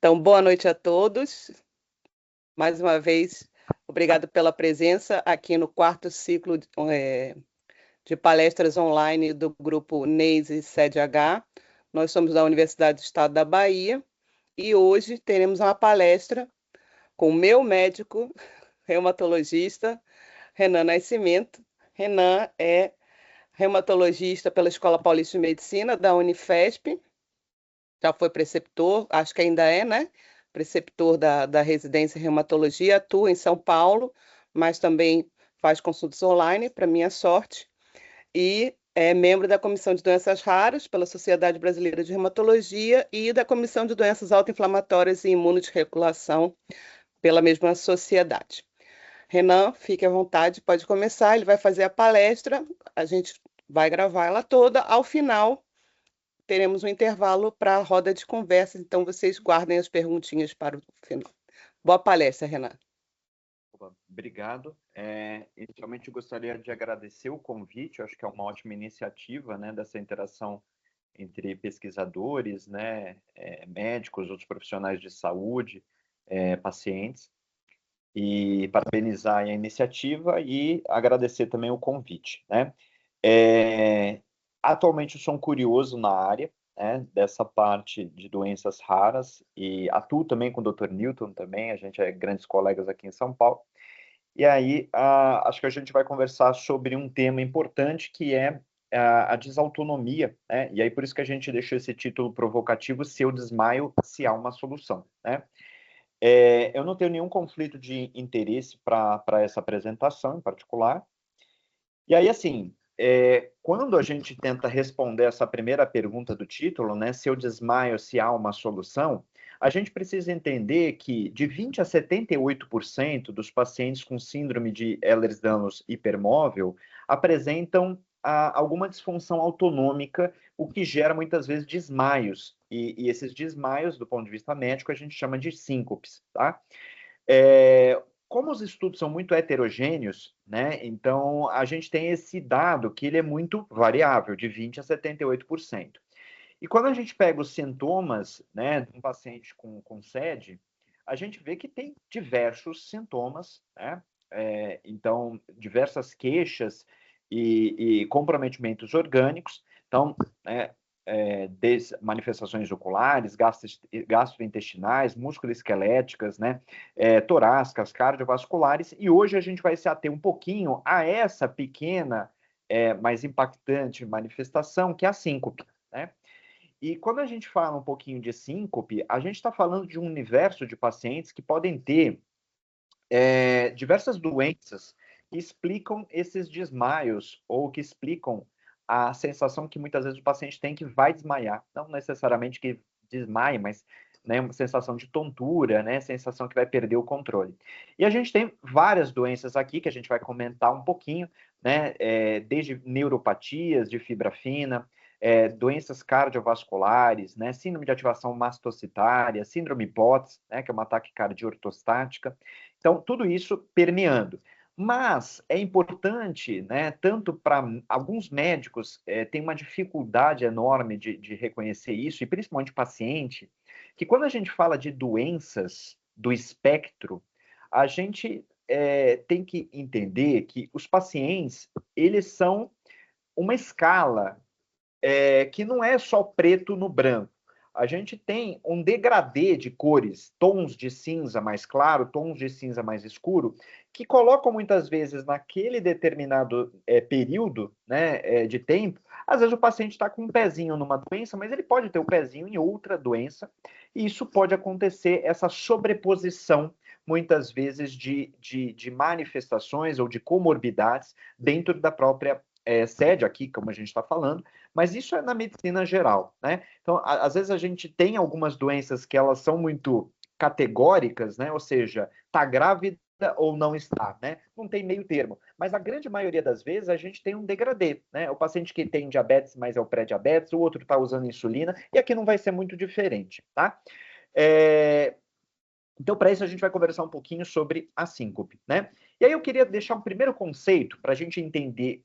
Então, boa noite a todos. Mais uma vez, obrigado pela presença aqui no quarto ciclo de palestras online do grupo NEISE Sede H. Nós somos da Universidade do Estado da Bahia e hoje teremos uma palestra com o meu médico reumatologista, Renan Nascimento. Renan é reumatologista pela Escola Paulista de Medicina da Unifesp, já foi preceptor, acho que ainda é, né? Preceptor da residência em reumatologia, atua em São Paulo, mas também faz consultas online, para minha sorte, e é membro da Comissão de Doenças Raras pela Sociedade Brasileira de Reumatologia e da Comissão de Doenças Autoinflamatórias e Imunoderegulação pela mesma sociedade. Renan, fique à vontade, pode começar, ele vai fazer a palestra, a gente vai gravar ela toda, ao final teremos um intervalo para a roda de conversa, então vocês guardem as perguntinhas para o final. Boa palestra, Renan. Obrigado. Inicialmente, eu gostaria de agradecer o convite, eu acho que é uma ótima iniciativa, né, dessa interação entre pesquisadores, né, médicos, outros profissionais de saúde, pacientes, e parabenizar a iniciativa e agradecer também o convite, né. Atualmente, eu sou um curioso na área, né, dessa parte de doenças raras e atuo também com o Dr. Newton também, a gente é grandes colegas aqui em São Paulo. E aí, acho que a gente vai conversar sobre um tema importante que é a desautonomia, né? E aí por isso que a gente deixou esse título provocativo, Se eu desmaio, se há uma solução, né? Eu não tenho nenhum conflito de interesse para essa apresentação em particular. E aí, assim, quando a gente tenta responder essa primeira pergunta do título, né, se eu desmaio, se há uma solução, a gente precisa entender que de 20 a 78% dos pacientes com síndrome de Ehlers-Danlos hipermóvel apresentam alguma disfunção autonômica, o que gera muitas vezes desmaios. E esses desmaios, do ponto de vista médico, a gente chama de síncopes, tá? Como os estudos são muito heterogêneos, né, então a gente tem esse dado que ele é muito variável, de 20 a 78%. E quando a gente pega os sintomas, né, de um paciente com SED, a gente vê que tem diversos sintomas, né, então diversas queixas e comprometimentos orgânicos. Então, né, manifestações oculares, gastrointestinais, musculoesqueléticas, né, torácicas, cardiovasculares, e hoje a gente vai se ater um pouquinho a essa pequena, mais impactante manifestação, que é a síncope, né? E quando a gente fala um pouquinho de síncope, a gente está falando de um universo de pacientes que podem ter diversas doenças que explicam esses desmaios ou que explicam a sensação que muitas vezes o paciente tem que vai desmaiar. Não necessariamente que desmaie, mas né, uma sensação de tontura, né, sensação que vai perder o controle. E a gente tem várias doenças aqui que a gente vai comentar um pouquinho, né, desde neuropatias de fibra fina, doenças cardiovasculares, né, síndrome de ativação mastocitária, síndrome BOTS, né, que é uma taquicardia ortostática. Então, tudo isso permeando. Mas é importante, né, tanto para alguns médicos têm uma dificuldade enorme de reconhecer isso, e principalmente paciente, que quando a gente fala de doenças do espectro, a gente tem que entender que os pacientes, eles são uma escala que não é só preto no branco. A gente tem um degradê de cores, tons de cinza mais claro, tons de cinza mais escuro, que colocam muitas vezes naquele determinado período, né, de tempo. Às vezes o paciente está com um pezinho numa doença, mas ele pode ter o pezinho em outra doença, e isso pode acontecer, essa sobreposição, muitas vezes, de manifestações ou de comorbidades dentro da própria sede aqui, como a gente está falando, mas isso é na medicina geral, né? Então, às vezes a gente tem algumas doenças que elas são muito categóricas, né? Ou seja, está grávida ou não está, né? Não tem meio termo. Mas a grande maioria das vezes a gente tem um degradê, né? O paciente que tem diabetes, mas é o pré-diabetes, o outro está usando insulina, e aqui não vai ser muito diferente, tá? Então, para isso, a gente vai conversar um pouquinho sobre a síncope, né? E aí eu queria deixar um primeiro conceito para a gente entender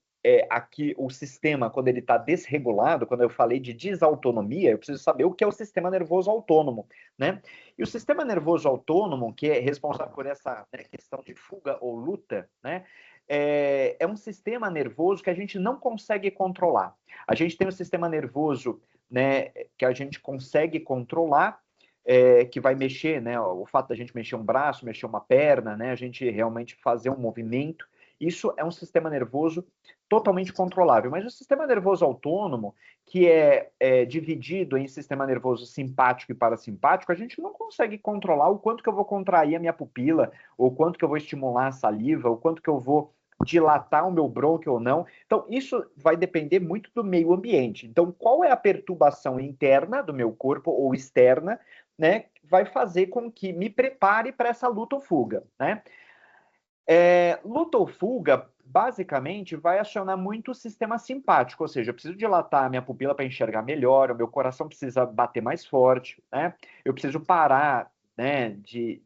aqui o sistema, quando ele está desregulado, quando eu falei de desautonomia, eu preciso saber o que é o sistema nervoso autônomo, né? E o sistema nervoso autônomo, que é responsável por essa, né, questão de fuga ou luta, né? É um sistema nervoso que a gente não consegue controlar. A gente tem um sistema nervoso, né, que a gente consegue controlar, que vai mexer, né? O fato da gente mexer um braço, mexer uma perna, né? A gente realmente fazer um movimento. Isso é um sistema nervoso totalmente controlável. Mas o sistema nervoso autônomo, que é dividido em sistema nervoso simpático e parasimpático, a gente não consegue controlar o quanto que eu vou contrair a minha pupila, ou quanto que eu vou estimular a saliva, ou quanto que eu vou dilatar o meu brônquio ou não. Então, isso vai depender muito do meio ambiente. Então, qual é a perturbação interna do meu corpo ou externa, né, vai fazer com que me prepare para essa luta ou fuga, né? Luta ou fuga, basicamente, vai acionar muito o sistema simpático, ou seja, eu preciso dilatar a minha pupila para enxergar melhor, o meu coração precisa bater mais forte, né? Eu preciso parar, né, de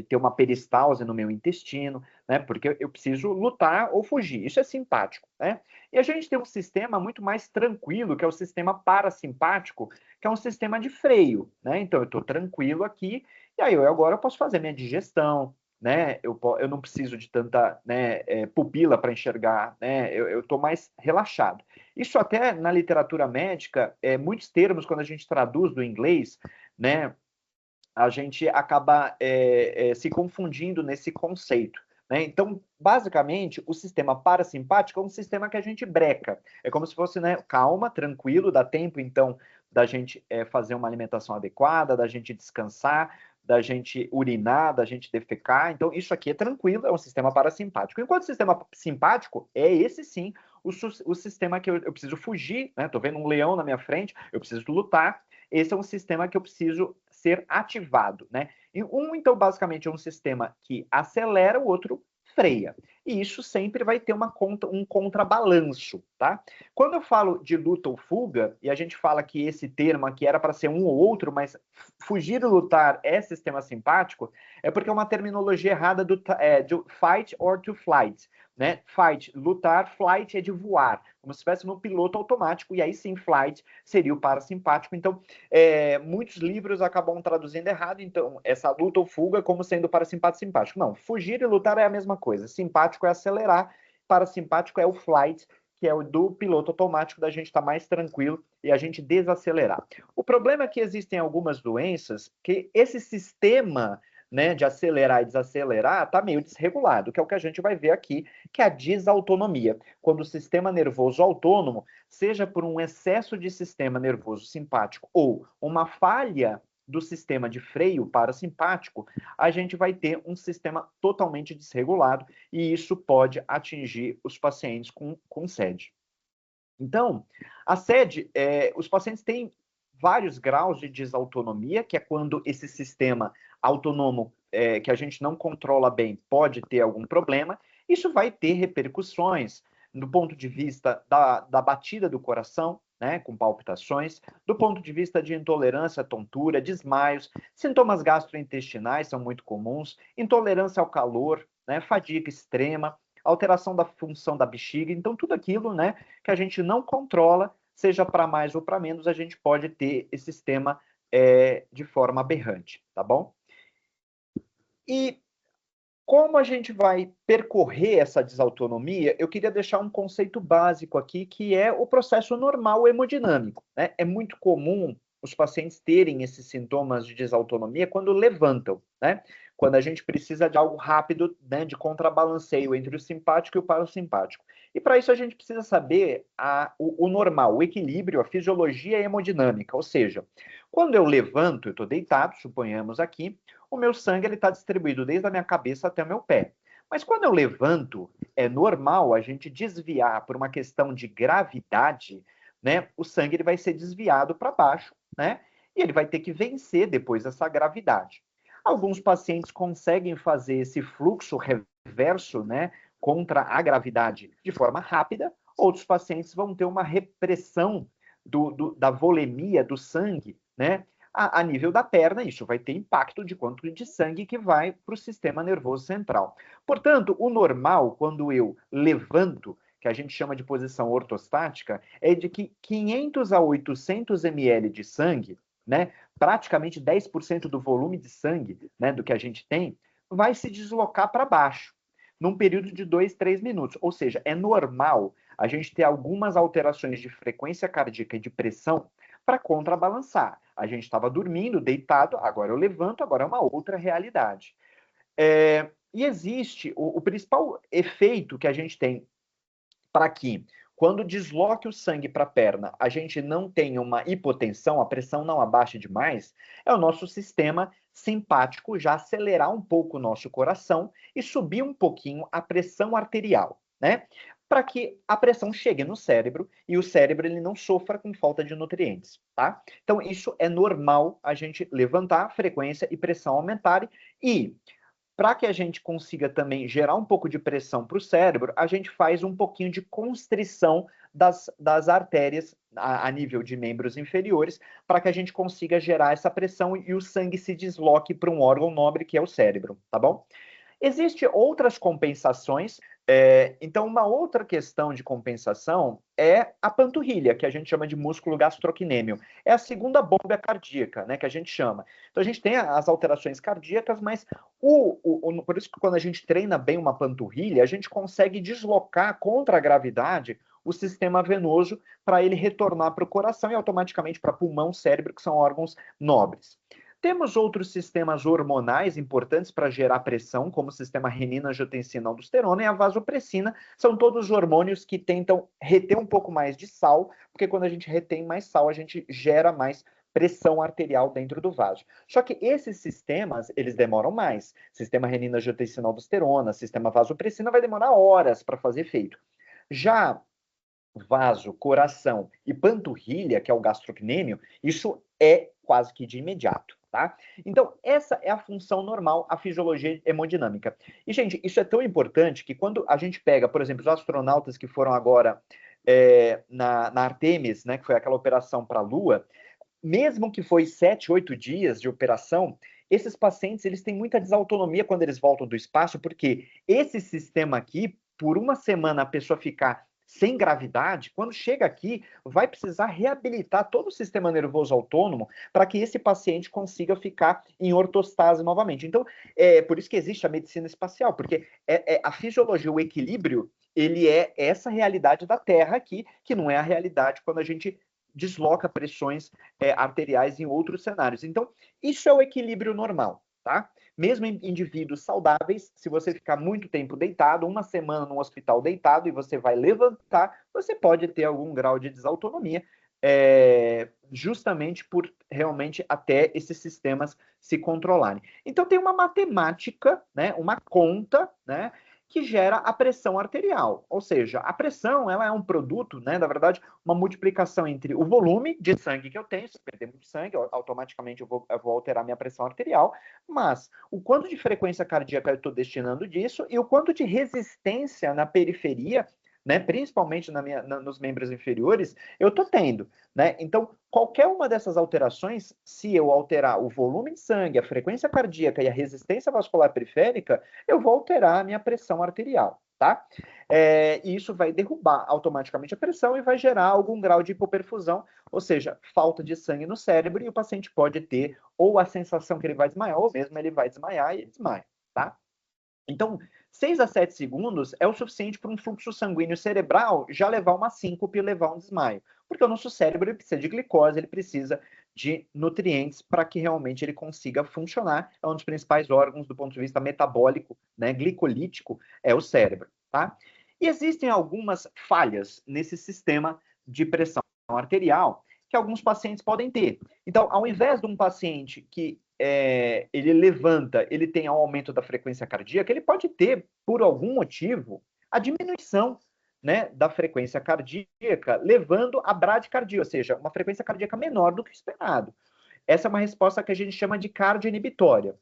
ter uma peristalse no meu intestino, né? Porque eu preciso lutar ou fugir. Isso é simpático, né? E a gente tem um sistema muito mais tranquilo, que é o sistema parasimpático, que é um sistema de freio, né? Então, eu estou tranquilo aqui, e aí agora eu posso fazer minha digestão, né? Eu não preciso de tanta, né, pupila para enxergar, né? Eu estou mais relaxado. Isso até na literatura médica, muitos termos, quando a gente traduz do inglês, né, a gente acaba se confundindo nesse conceito, né? Então, basicamente, o sistema parasimpático é um sistema que a gente breca. É como se fosse, né, calma, tranquilo, dá tempo, então, da gente fazer uma alimentação adequada, da gente descansar, da gente urinar, da gente defecar. Então, isso aqui é tranquilo, é um sistema parasimpático. Enquanto o sistema simpático é esse sim, o sistema que eu preciso fugir, né? Tô vendo um leão na minha frente, eu preciso lutar. Esse é um sistema que eu preciso ser ativado, né? E então, basicamente, é um sistema que acelera, o outro freia. E isso sempre vai ter um contrabalanço, tá? Quando eu falo de luta ou fuga, e a gente fala que esse termo aqui era para ser um ou outro, mas fugir e lutar é sistema simpático, é porque é uma terminologia errada de fight or to flight, né? Fight, lutar, flight é de voar, como se estivesse no piloto automático, e aí sim, flight seria o parasimpático. Então, muitos livros acabam traduzindo errado, então, essa luta ou fuga como sendo parasimpático e simpático. Não, fugir e lutar é a mesma coisa. Simpático é acelerar, parasimpático é o flight, que é o do piloto automático, da gente estar mais tranquilo e a gente desacelerar. O problema é que existem algumas doenças que esse sistema, né, de acelerar e desacelerar está meio desregulado, que é o que a gente vai ver aqui, que é a desautonomia. Quando o sistema nervoso autônomo, seja por um excesso de sistema nervoso simpático ou uma falha do sistema de freio parasimpático, a gente vai ter um sistema totalmente desregulado e isso pode atingir os pacientes com SED. Então, a SED, os pacientes têm vários graus de desautonomia, que é quando esse sistema autônomo que a gente não controla bem pode ter algum problema. Isso vai ter repercussões do ponto de vista da batida do coração, né, com palpitações, do ponto de vista de intolerância, tontura, desmaios, sintomas gastrointestinais são muito comuns, intolerância ao calor, né, fadiga extrema, alteração da função da bexiga, então tudo aquilo, né, que a gente não controla, seja para mais ou para menos, a gente pode ter esse sistema de forma aberrante, tá bom? E como a gente vai percorrer essa desautonomia, eu queria deixar um conceito básico aqui, que é o processo normal hemodinâmico, né? É muito comum os pacientes terem esses sintomas de desautonomia quando levantam, né? Quando a gente precisa de algo rápido, né, de contrabalanceio entre o simpático e o parasimpático. E para isso a gente precisa saber o normal, o equilíbrio, a fisiologia hemodinâmica, ou seja, quando eu levanto, eu estou deitado, suponhamos aqui, o meu sangue está distribuído desde a minha cabeça até o meu pé. Mas quando eu levanto, é normal a gente desviar por uma questão de gravidade, né? O sangue ele vai ser desviado para baixo, né? E ele vai ter que vencer depois essa gravidade. Alguns pacientes conseguem fazer esse fluxo reverso, né, contra a gravidade de forma rápida. Outros pacientes vão ter uma repressão da volemia do sangue, né, a nível da perna. Isso vai ter impacto de quanto de sangue que vai para o sistema nervoso central. Portanto, o normal, quando eu levanto, que a gente chama de posição ortostática, é de que 500 a 800 ml de sangue, né, praticamente 10% do volume de sangue, né, do que a gente tem, vai se deslocar para baixo, num período de 2, 3 minutos. Ou seja, é normal a gente ter algumas alterações de frequência cardíaca e de pressão para contrabalançar. A gente estava dormindo, deitado, agora eu levanto, agora é uma outra realidade. E existe o principal efeito que a gente tem para que, quando desloque o sangue para a perna, a gente não tenha uma hipotensão, a pressão não abaixe demais, é o nosso sistema simpático já acelerar um pouco o nosso coração e subir um pouquinho a pressão arterial, né? Para que a pressão chegue no cérebro e o cérebro ele não sofra com falta de nutrientes, tá? Então, isso é normal a gente levantar a frequência e pressão aumentarem e para que a gente consiga também gerar um pouco de pressão para o cérebro, a gente faz um pouquinho de constrição das artérias a nível de membros inferiores, para que a gente consiga gerar essa pressão e o sangue se desloque para um órgão nobre que é o cérebro, tá bom? Existem outras compensações. Então, uma outra questão de compensação é a panturrilha, que a gente chama de músculo gastrocnêmio. É a segunda bomba cardíaca, né, que a gente chama. Então, a gente tem as alterações cardíacas, mas por isso que quando a gente treina bem uma panturrilha, a gente consegue deslocar contra a gravidade o sistema venoso para ele retornar para o coração e automaticamente para pulmão, cérebro, que são órgãos nobres. Temos outros sistemas hormonais importantes para gerar pressão, como o sistema renina-angiotensina-aldosterona e a vasopressina. São todos hormônios que tentam reter um pouco mais de sal, porque quando a gente retém mais sal, a gente gera mais pressão arterial dentro do vaso. Só que esses sistemas, eles demoram mais. Sistema renina-angiotensina-aldosterona, sistema vasopressina vai demorar horas para fazer efeito. Já vaso, coração e panturrilha, que é o gastrocnêmio, isso é quase que de imediato, tá? Então, essa é a função normal, a fisiologia hemodinâmica. E, gente, isso é tão importante que quando a gente pega, por exemplo, os astronautas que foram agora na Artemis, né, que foi aquela operação para a Lua, mesmo que foi 7, 8 dias de operação, esses pacientes, eles têm muita desautonomia quando eles voltam do espaço, porque esse sistema aqui, por uma semana a pessoa ficar sem gravidade, quando chega aqui, vai precisar reabilitar todo o sistema nervoso autônomo para que esse paciente consiga ficar em ortostase novamente. Então, é por isso que existe a medicina espacial, porque a fisiologia, o equilíbrio, ele é essa realidade da Terra aqui, que não é a realidade quando a gente desloca pressões arteriais em outros cenários. Então, isso é o equilíbrio normal, tá? Mesmo em indivíduos saudáveis, se você ficar muito tempo deitado, uma semana no hospital deitado e você vai levantar, você pode ter algum grau de desautonomia, justamente por realmente até esses sistemas se controlarem. Então tem uma matemática, né, uma conta, né, que gera a pressão arterial. Ou seja, a pressão ela é um produto, né, na verdade, uma multiplicação entre o volume de sangue que eu tenho, se perder muito sangue, automaticamente eu vou alterar minha pressão arterial, mas o quanto de frequência cardíaca eu estou destinando disso e o quanto de resistência na periferia, né, principalmente nos membros inferiores, eu estou tendo, né? Então, qualquer uma dessas alterações, se eu alterar o volume de sangue, a frequência cardíaca e a resistência vascular periférica, eu vou alterar a minha pressão arterial, tá? E isso vai derrubar automaticamente a pressão e vai gerar algum grau de hipoperfusão, ou seja, falta de sangue no cérebro, e o paciente pode ter ou a sensação que ele vai desmaiar, ou mesmo ele vai desmaiar e desmaia, tá? Então, 6 a 7 segundos é o suficiente para um fluxo sanguíneo cerebral já levar uma síncope e levar um desmaio. Porque o nosso cérebro ele precisa de glicose, ele precisa de nutrientes para que realmente ele consiga funcionar. É um dos principais órgãos do ponto de vista metabólico, né, glicolítico, é o cérebro, tá? E existem algumas falhas nesse sistema de pressão arterial que alguns pacientes podem ter. Então, ao invés de um paciente que ele levanta, ele tem um aumento da frequência cardíaca, ele pode ter, por algum motivo, a diminuição, né, da frequência cardíaca, levando a bradicardia, ou seja, uma frequência cardíaca menor do que o esperado. Essa é uma resposta que a gente chama de cardioinibitória.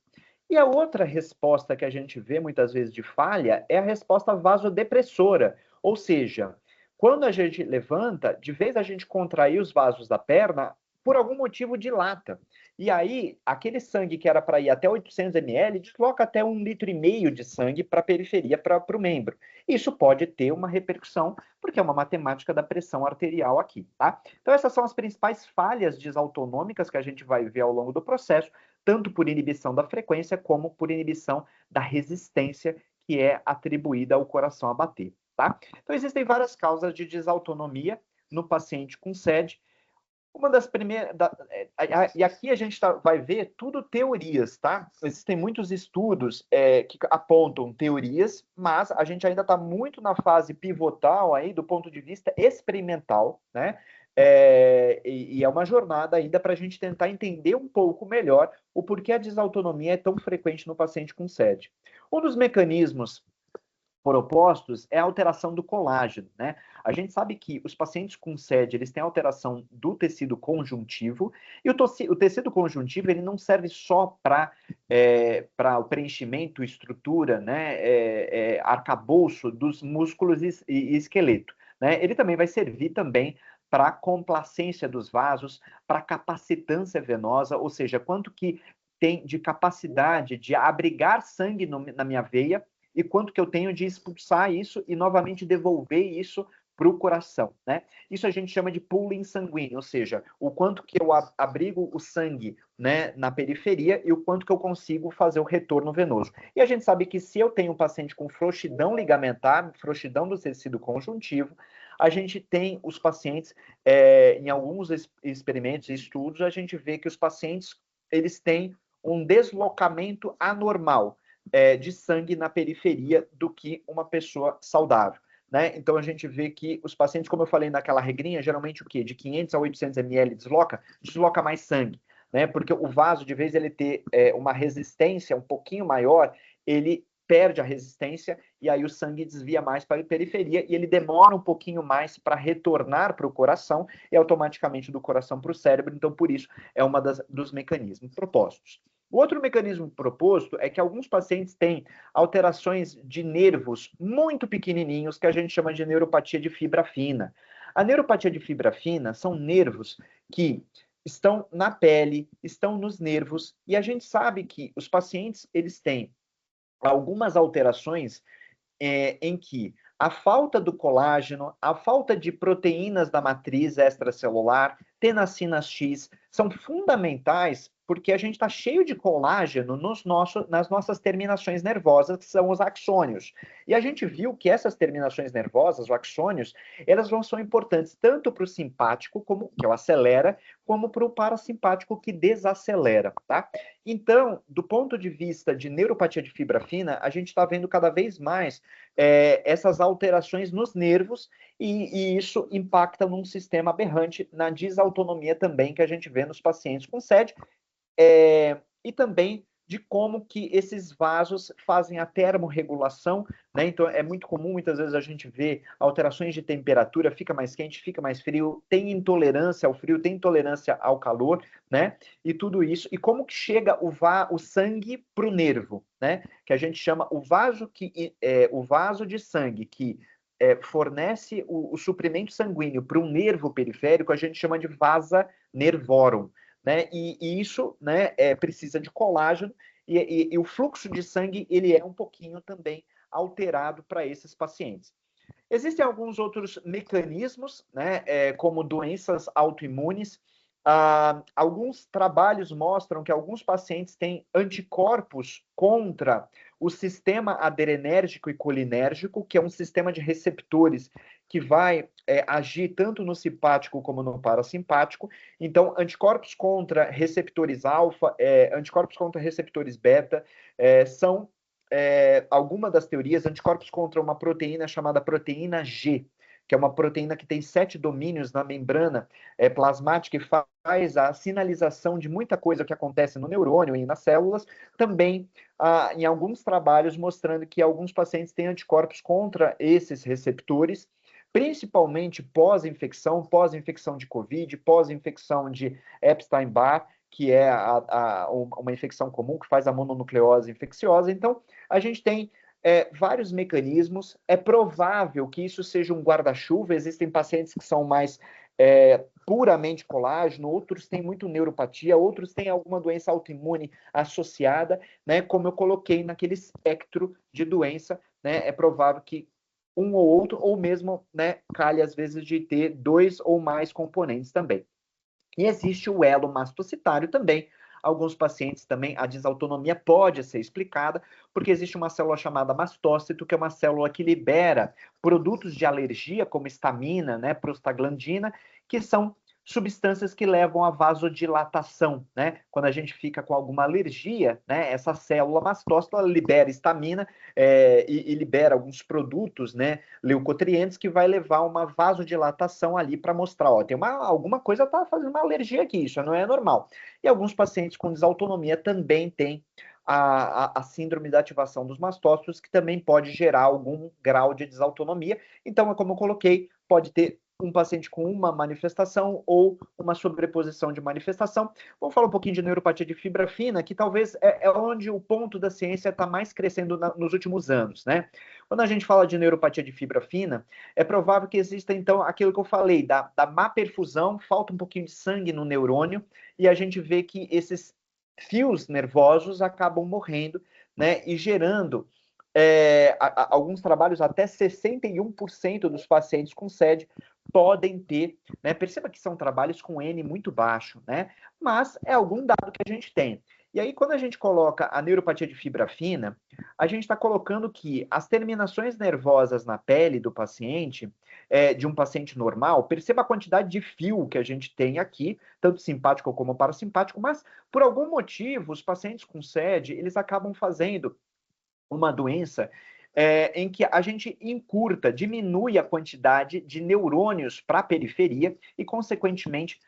E a outra resposta que a gente vê muitas vezes de falha é a resposta vasodepressora, ou seja, quando a gente levanta, de vez a gente contrair os vasos da perna, por algum motivo dilata. E aí, aquele sangue que era para ir até 800 ml, desloca até 1,5 litro de sangue para a periferia, para o membro. Isso pode ter uma repercussão, porque é uma matemática da pressão arterial aqui, tá? Então, essas são as principais falhas desautonômicas que a gente vai ver ao longo do processo, tanto por inibição da frequência, como por inibição da resistência que é atribuída ao coração a bater, tá? Então, existem várias causas de desautonomia no paciente com SED. Uma das primeiras. E aqui a gente vai ver tudo teorias, tá? Existem muitos estudos que apontam teorias, mas a gente ainda está muito na fase pivotal aí do ponto de vista experimental, né? E é uma jornada ainda para a gente tentar entender um pouco melhor o porquê a desautonomia é tão frequente no paciente com SED. Um dos mecanismos propostos é a alteração do colágeno, né? A gente sabe que os pacientes com SED, eles têm alteração do tecido conjuntivo, e o tecido conjuntivo, ele não serve só para o preenchimento, estrutura, né, arcabouço dos músculos e esqueleto, né? Ele também vai servir também para a complacência dos vasos, para a capacitância venosa, ou seja, quanto que tem de capacidade de abrigar sangue na minha veia, e quanto que eu tenho de expulsar isso e novamente devolver isso para o coração, né? Isso a gente chama de pooling sanguíneo, ou seja, o quanto que eu abrigo o sangue, né, na periferia e o quanto que eu consigo fazer o retorno venoso. E a gente sabe que se eu tenho um paciente com frouxidão ligamentar, frouxidão do tecido conjuntivo, a gente tem os pacientes, em alguns experimentos e estudos, a gente vê que os pacientes, eles têm um deslocamento anormal de sangue na periferia do que uma pessoa saudável, né? Então a gente vê que os pacientes, como eu falei naquela regrinha, geralmente o quê? De 500 a 800 ml desloca mais sangue, né? Porque o vaso, de vez ele ter uma resistência um pouquinho maior, ele perde a resistência e aí o sangue desvia mais para a periferia e ele demora um pouquinho mais para retornar para o coração e automaticamente do coração para o cérebro. Então, por isso, é uma dos mecanismos propostos. O outro mecanismo proposto é que alguns pacientes têm alterações de nervos muito pequenininhos, que a gente chama de neuropatia de fibra fina. A neuropatia de fibra fina são nervos que estão na pele, estão nos nervos, e a gente sabe que os pacientes, eles têm algumas alterações em que a falta do colágeno, a falta de proteínas da matriz extracelular, tenacinas X, são fundamentais porque a gente está cheio de colágeno nas nossas terminações nervosas, que são os axônios. E a gente viu que essas terminações nervosas, os axônios, elas são importantes tanto para o simpático, que é o acelera, como para o parasimpático, que desacelera, tá? Então, do ponto de vista de neuropatia de fibra fina, a gente está vendo cada vez mais essas alterações nos nervos e isso impacta num sistema aberrante na desautonomia também que a gente vê nos pacientes com SED e também de como que esses vasos fazem a termorregulação, né? Então, é muito comum, muitas vezes, a gente vê alterações de temperatura, fica mais quente, fica mais frio, tem intolerância ao frio, tem intolerância ao calor, né? E tudo isso. E como que chega o sangue para o nervo, né? Que a gente chama o vaso de sangue que fornece o suprimento sanguíneo para um nervo periférico, a gente chama de vasa nervorum. Né? E isso, né, precisa de colágeno e o fluxo de sangue ele é um pouquinho também alterado para esses pacientes. Existem alguns outros mecanismos, né, como doenças autoimunes. Alguns trabalhos mostram que alguns pacientes têm anticorpos contra o sistema adrenérgico e colinérgico, que é um sistema de receptores que vai agir tanto no simpático como no parasimpático. Então, anticorpos contra receptores alfa, anticorpos contra receptores beta, são alguma das teorias, anticorpos contra uma proteína chamada proteína G, que é uma proteína que tem 7 domínios na membrana plasmática e faz a sinalização de muita coisa que acontece no neurônio e nas células, também em alguns trabalhos mostrando que alguns pacientes têm anticorpos contra esses receptores, principalmente pós-infecção de Covid, pós-infecção de Epstein-Barr, que é uma infecção comum que faz a mononucleose infecciosa. Então, a gente tem vários mecanismos. É provável que isso seja um guarda-chuva. Existem pacientes que são mais puramente colágeno, outros têm muito neuropatia, outros têm alguma doença autoimune associada, né? Como eu coloquei naquele espectro de doença, né? É provável que um ou outro, ou mesmo, né, calhe às vezes de ter 2 ou mais componentes também. E existe o elo mastocitário também. Alguns pacientes também, a desautonomia pode ser explicada, porque existe uma célula chamada mastócito, que é uma célula que libera produtos de alergia, como histamina, né, prostaglandina, que são substâncias que levam à vasodilatação, né? Quando a gente fica com alguma alergia, né, essa célula mastócito libera histamina e libera alguns produtos, né, leucotrientes, que vai levar uma vasodilatação ali para mostrar, ó, tem alguma coisa está fazendo uma alergia aqui, isso não é normal. E alguns pacientes com desautonomia também têm a síndrome da ativação dos mastócitos, que também pode gerar algum grau de desautonomia. Então, é como eu coloquei, pode ter um paciente com uma manifestação ou uma sobreposição de manifestação. Vamos falar um pouquinho de neuropatia de fibra fina, que talvez é onde o ponto da ciência está mais crescendo nos últimos anos, né? Quando a gente fala de neuropatia de fibra fina, é provável que exista, então, aquilo que eu falei, da má perfusão, falta um pouquinho de sangue no neurônio, e a gente vê que esses fios nervosos acabam morrendo, né, e gerando alguns trabalhos, até 61% dos pacientes com SED podem ter, né, perceba que são trabalhos com N muito baixo, né, mas é algum dado que a gente tem. E aí, quando a gente coloca a neuropatia de fibra fina, a gente está colocando que as terminações nervosas na pele do paciente, de um paciente normal, perceba a quantidade de fio que a gente tem aqui, tanto simpático como parasimpático, mas por algum motivo, os pacientes com SED, eles acabam fazendo uma doença em que a gente encurta, diminui a quantidade de neurônios para a periferia e, consequentemente,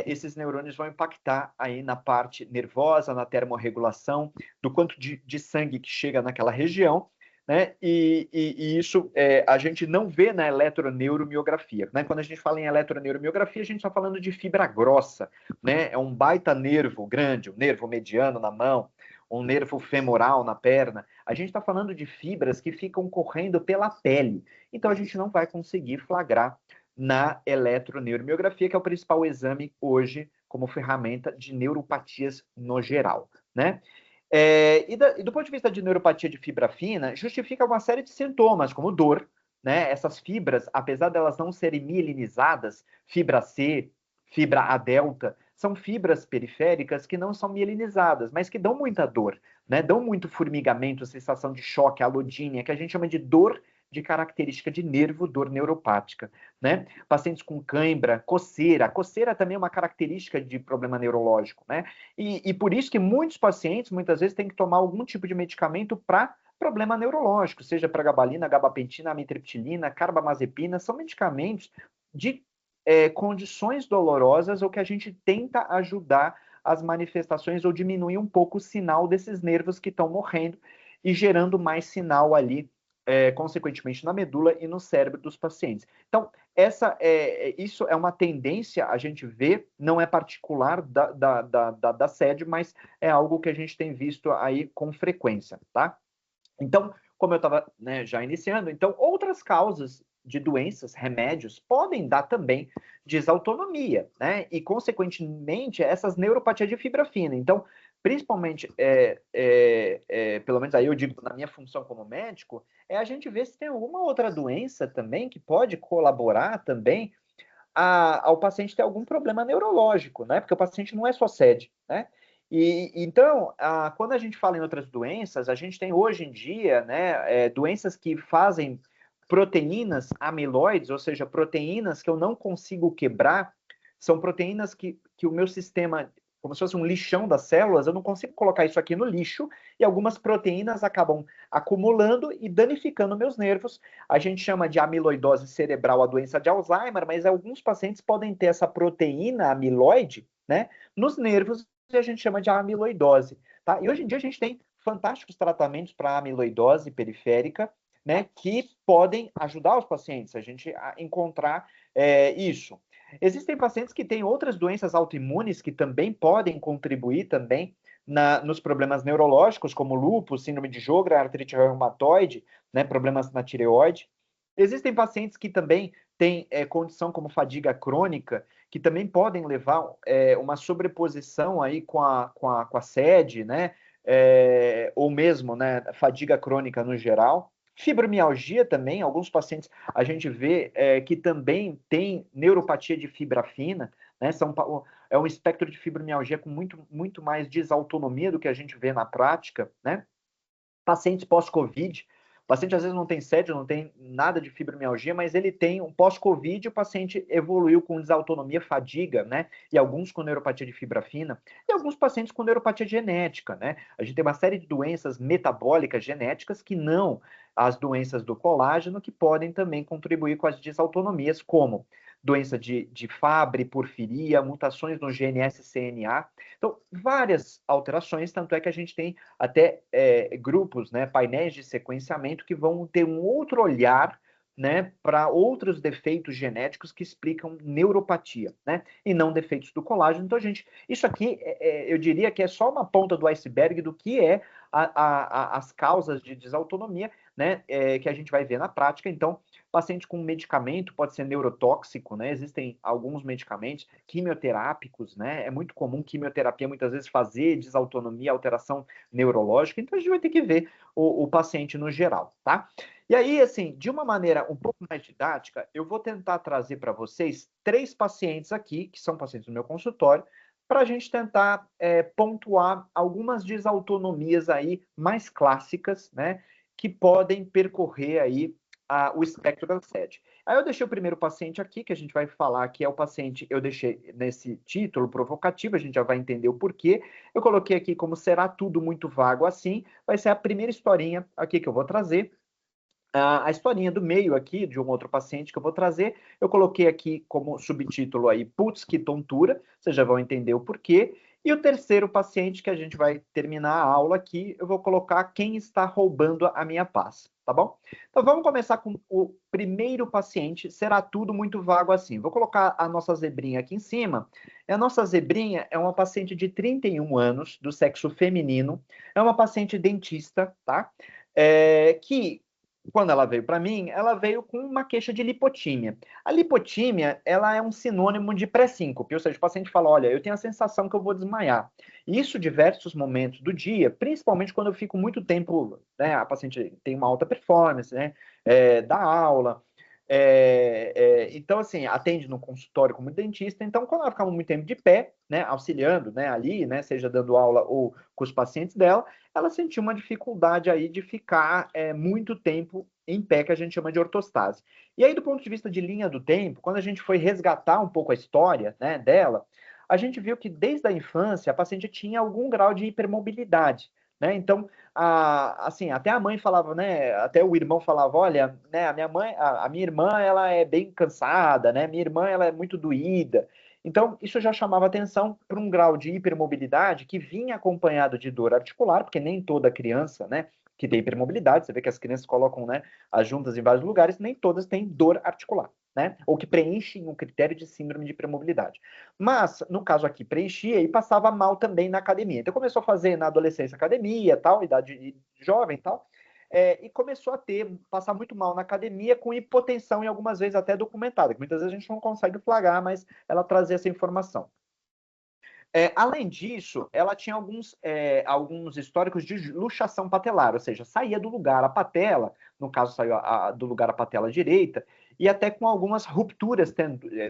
esses neurônios vão impactar aí na parte nervosa, na termorregulação, do quanto de sangue que chega naquela região, né? E isso a gente não vê na eletroneuromiografia, né? Quando a gente fala em eletroneuromiografia, a gente está falando de fibra grossa, né? É um baita nervo grande, um nervo mediano na mão, um nervo femoral na perna. A gente está falando de fibras que ficam correndo pela pele. Então a gente não vai conseguir flagrar na eletroneuromiografia, que é o principal exame hoje como ferramenta de neuropatias no geral, né? E do ponto de vista de neuropatia de fibra fina, justifica uma série de sintomas, como dor, né? Essas fibras, apesar delas não serem mielinizadas, fibra C, fibra A delta, são fibras periféricas que não são mielinizadas, mas que dão muita dor, né? Dão muito formigamento, sensação de choque, alodínia, que a gente chama de dor de característica de nervo, dor neuropática, né? Pacientes com cãibra, coceira. A coceira também é uma característica de problema neurológico, né? E por isso que muitos pacientes, muitas vezes, têm que tomar algum tipo de medicamento para problema neurológico, seja pregabalina, gabapentina, amitriptilina, carbamazepina, são medicamentos de condições dolorosas ou que a gente tenta ajudar as manifestações ou diminuir um pouco o sinal desses nervos que estão morrendo e gerando mais sinal ali, consequentemente, na medula e no cérebro dos pacientes. Então, isso é uma tendência, a gente vê, não é particular da SED, mas é algo que a gente tem visto aí com frequência, tá? Então, como eu estava, né, já iniciando, então outras causas de doenças, remédios, podem dar também desautonomia, né? E, consequentemente, essas neuropatias de fibra fina. Então, principalmente, pelo menos aí eu digo na minha função como médico, a gente ver se tem alguma outra doença também que pode colaborar também ao paciente ter algum problema neurológico, né? Porque o paciente não é só SED, né? E então, quando a gente fala em outras doenças, a gente tem hoje em dia, né, doenças que fazem proteínas amiloides, ou seja, proteínas que eu não consigo quebrar, são proteínas que o meu sistema, como se fosse um lixão das células, eu não consigo colocar isso aqui no lixo, e algumas proteínas acabam acumulando e danificando meus nervos. A gente chama de amiloidose cerebral a doença de Alzheimer, mas alguns pacientes podem ter essa proteína amiloide, né, nos nervos, e a gente chama de amiloidose, tá? E hoje em dia a gente tem fantásticos tratamentos para amiloidose periférica, né, que podem ajudar os pacientes a gente a encontrar isso. Existem pacientes que têm outras doenças autoimunes que também podem contribuir também nos problemas neurológicos, como lúpus, síndrome de Sjögren, artrite reumatoide, né, problemas na tireoide. Existem pacientes que também têm condição como fadiga crônica, que também podem levar uma sobreposição aí com a sede, né? Ou mesmo, né, fadiga crônica no geral. Fibromialgia também, alguns pacientes a gente vê que também tem neuropatia de fibra fina, né? É um espectro de fibromialgia com muito mais desautonomia do que a gente vê na prática, né? Pacientes pós-Covid, o paciente às vezes não tem sede, não tem nada de fibromialgia, mas ele tem um pós-Covid, o paciente evoluiu com desautonomia, fadiga, né? E alguns com neuropatia de fibra fina, e alguns pacientes com neuropatia genética, né? A gente tem uma série de doenças metabólicas genéticas que não as doenças do colágeno, que podem também contribuir com as desautonomias, como doença de Fabry, porfiria, mutações no GNS-CNA. Então, várias alterações, tanto é que a gente tem até grupos, né, painéis de sequenciamento que vão ter um outro olhar, né, para outros defeitos genéticos que explicam neuropatia, né, e não defeitos do colágeno. Então, isso aqui, eu diria que é só uma ponta do iceberg do que é as causas de desautonomia, né, que a gente vai ver na prática. Então, paciente com medicamento pode ser neurotóxico, né? Existem alguns medicamentos quimioterápicos, né? É muito comum quimioterapia muitas vezes fazer desautonomia, alteração neurológica. Então a gente vai ter que ver o paciente no geral, tá? E aí, assim, de uma maneira um pouco mais didática, eu vou tentar trazer para vocês 3 pacientes aqui, que são pacientes do meu consultório, para a gente tentar pontuar algumas desautonomias aí mais clássicas, né? Que podem percorrer aí o espectro da sede. Aí eu deixei o primeiro paciente aqui, que a gente vai falar que é o paciente, eu deixei nesse título provocativo, a gente já vai entender o porquê. Eu coloquei aqui como será tudo muito vago assim, vai ser a primeira historinha aqui que eu vou trazer. A historinha do meio aqui, de um outro paciente que eu vou trazer, eu coloquei aqui como subtítulo aí, putz, que tontura, vocês já vão entender o porquê. E o terceiro paciente, que a gente vai terminar a aula aqui, eu vou colocar quem está roubando a minha paz, tá bom? Então vamos começar com o primeiro paciente, será tudo muito vago assim. Vou colocar a nossa zebrinha aqui em cima. A nossa zebrinha é uma paciente de 31 anos, do sexo feminino, é uma paciente dentista, tá? Que quando ela veio para mim, ela veio com uma queixa de lipotímia. A lipotímia, ela é um sinônimo de pré-síncope, ou seja, o paciente fala, olha, eu tenho a sensação que eu vou desmaiar. Isso diversos momentos do dia, principalmente quando eu fico muito tempo, né, a paciente tem uma alta performance, né, dá aula, então, assim, atende no consultório como dentista, então, quando ela ficava muito tempo de pé, né, auxiliando, né, ali, né, seja dando aula ou com os pacientes dela, ela sentiu uma dificuldade aí de ficar muito tempo em pé, que a gente chama de ortostase. E aí, do ponto de vista de linha do tempo, quando a gente foi resgatar um pouco a história, né, dela, a gente viu que desde a infância a paciente tinha algum grau de hipermobilidade, né? Então, assim, até a mãe falava, né? Até o irmão falava, olha, né? A minha mãe, a minha irmã, ela é bem cansada, né? Minha irmã, ela é muito doída. Então, isso já chamava atenção para um grau de hipermobilidade que vinha acompanhado de dor articular, porque nem toda criança, né, que tem hipermobilidade, você vê que as crianças colocam, né, as juntas em vários lugares, nem todas têm dor articular, né, ou que preenchem um critério de síndrome de hipermobilidade. Mas, no caso aqui, preenchia e passava mal também na academia. Então, começou a fazer na adolescência academia, tal, idade jovem e tal, e começou a passar muito mal na academia com hipotensão e algumas vezes até documentada, que muitas vezes a gente não consegue flagrar, mas ela trazia essa informação. Além disso, ela tinha alguns históricos de luxação patelar, ou seja, saía do lugar a patela, no caso saiu do lugar a patela direita, e até com algumas rupturas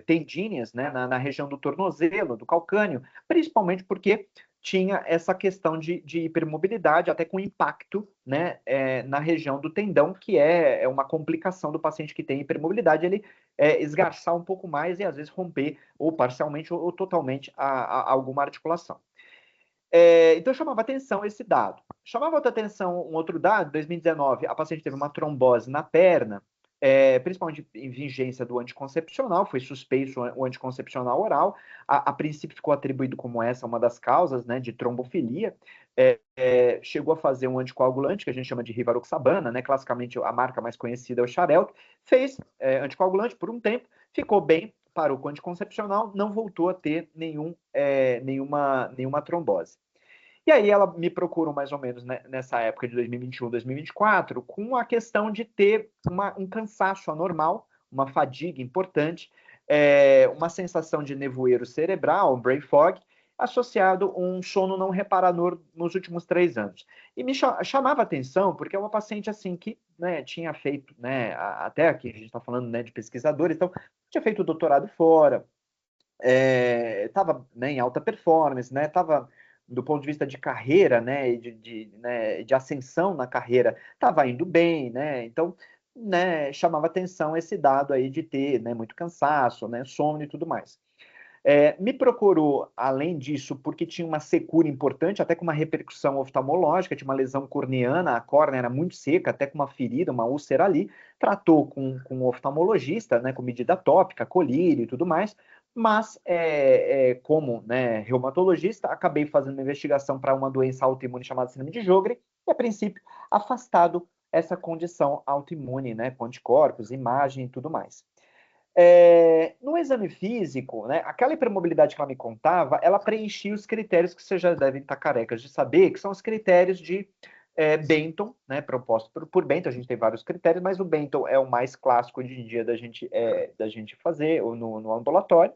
tendíneas, né, na região do tornozelo, do calcâneo, principalmente porque tinha essa questão de hipermobilidade, até com impacto, né, na região do tendão, que é uma complicação do paciente que tem hipermobilidade, ele esgarçar um pouco mais e às vezes romper ou parcialmente ou totalmente alguma articulação. Então chamava atenção esse dado. Chamava outra atenção um outro dado, em 2019, a paciente teve uma trombose na perna, principalmente em vigência do anticoncepcional, foi suspeito o anticoncepcional oral, a princípio ficou atribuído como essa uma das causas, né, de trombofilia, chegou a fazer um anticoagulante, que a gente chama de rivaroxabana, né, classicamente a marca mais conhecida é o Xarelto, fez anticoagulante por um tempo, ficou bem, parou com o anticoncepcional, não voltou a ter nenhuma trombose. E aí ela me procurou mais ou menos nessa época de 2021, 2024, com a questão de ter um cansaço anormal, uma fadiga importante, uma sensação de nevoeiro cerebral, um brain fog, associado a um sono não reparador nos últimos 3 anos. E me chamava atenção, porque é uma paciente assim que, né, tinha feito, né, até aqui a gente está falando, né, de pesquisadores, então tinha feito o doutorado fora, estava, né, em alta performance, né, estava do ponto de vista de carreira, né, né, de ascensão na carreira, estava indo bem, né, então, né, chamava atenção esse dado aí de ter, né, muito cansaço, né, sono e tudo mais. Me procurou, além disso, porque tinha uma secura importante, até com uma repercussão oftalmológica, tinha uma lesão corneana, a córnea era muito seca, até com uma ferida, uma úlcera ali, tratou com um oftalmologista, né, com medida tópica, colírio e tudo mais, mas como, né, reumatologista, acabei fazendo uma investigação para uma doença autoimune chamada síndrome de Sjögren, e a princípio afastado essa condição autoimune, né, com anticorpos, imagem e tudo mais. No exame físico, né, aquela hipermobilidade que ela me contava, ela preenchia os critérios que vocês já devem estar carecas de saber, que são os critérios de Benton, né, proposto por Benton. A gente tem vários critérios, mas o Benton é o mais clássico hoje em dia da gente fazer no ambulatório,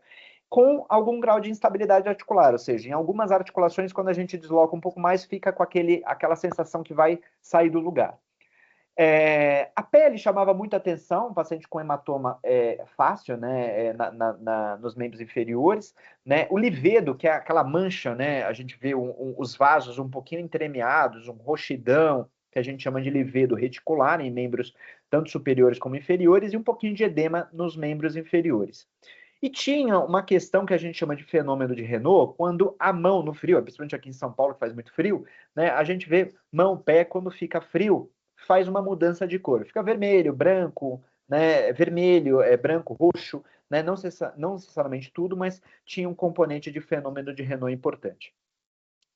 com algum grau de instabilidade articular, ou seja, em algumas articulações, quando a gente desloca um pouco mais, fica com aquela sensação que vai sair do lugar. A pele chamava muita atenção, um paciente com hematoma fácil, né, nos membros inferiores, né, o livedo, que é aquela mancha, né, a gente vê os vasos um pouquinho entremeados, um roxidão, que a gente chama de livedo reticular em membros tanto superiores como inferiores, e um pouquinho de edema nos membros inferiores. E tinha uma questão que a gente chama de fenômeno de Renault, quando a mão no frio, principalmente aqui em São Paulo, que faz muito frio, né, a gente vê mão, pé, quando fica frio, faz uma mudança de cor. Fica vermelho, branco, né, vermelho, branco, roxo, né, não necessariamente tudo, mas tinha um componente de fenômeno de Renault importante.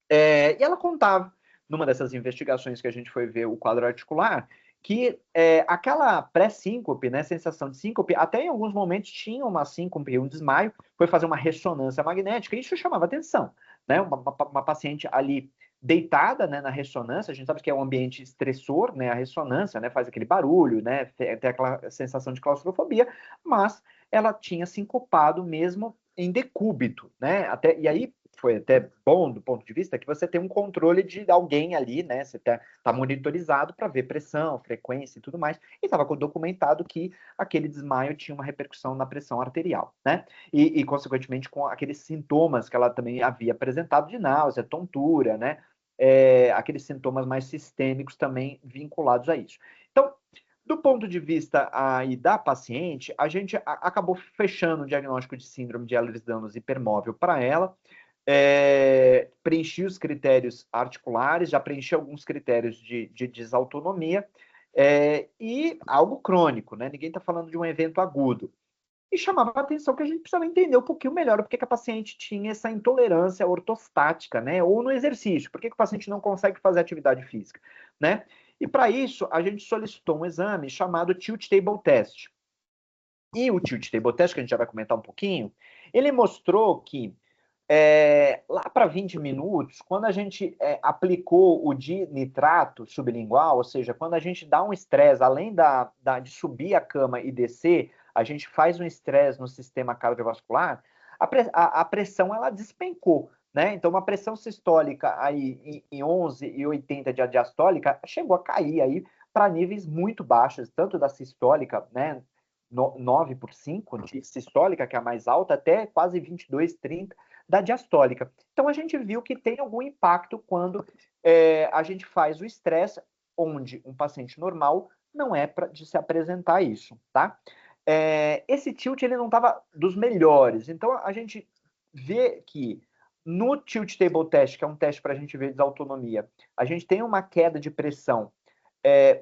E ela contava, numa dessas investigações que a gente foi ver o quadro articular, que aquela pré-síncope, né, sensação de síncope, até em alguns momentos tinha uma síncope, um desmaio, foi fazer uma ressonância magnética, e isso chamava atenção, né, uma paciente ali deitada, né, na ressonância, a gente sabe que é um ambiente estressor, né, a ressonância, né, faz aquele barulho, né, tem aquela sensação de claustrofobia, mas ela tinha sincopado mesmo em decúbito, né, e aí foi até bom do ponto de vista que você tem um controle de alguém ali, né, você tá monitorizado para ver pressão, frequência e tudo mais, e estava documentado que aquele desmaio tinha uma repercussão na pressão arterial, né, e consequentemente com aqueles sintomas que ela também havia apresentado de náusea, tontura, né, aqueles sintomas mais sistêmicos também vinculados a isso. Então, do ponto de vista aí da paciente, a gente acabou fechando o diagnóstico de síndrome de Ehlers-Danlos hipermóvel para ela, preenchi os critérios articulares, já preenchi alguns critérios de desautonomia, e algo crônico, né? Ninguém está falando de um evento agudo. E chamava a atenção que a gente precisava entender um pouquinho melhor porque que a paciente tinha essa intolerância ortostática, né? Ou no exercício, por que o paciente não consegue fazer atividade física, né? E para isso, a gente solicitou um exame chamado Tilt Table Test. E o Tilt Table Test, que a gente já vai comentar um pouquinho, ele mostrou que lá para 20 minutos, quando a gente aplicou o dinitrato sublingual, ou seja, quando a gente dá um estresse, além de subir a cama e descer, a gente faz um estresse no sistema cardiovascular, a pressão ela despencou, né? Então, uma pressão sistólica aí em 11,80 de diastólica chegou a cair aí para níveis muito baixos, tanto da sistólica, né? 9/5 de sistólica, que é a mais alta, até quase 22, 30 da diastólica. Então, a gente viu que tem algum impacto quando a gente faz o estresse, onde um paciente normal não é de se apresentar isso, tá? Esse tilt, ele não estava dos melhores. Então, a gente vê que no Tilt Table Test, que é um teste para a gente ver desautonomia, a gente tem uma queda de pressão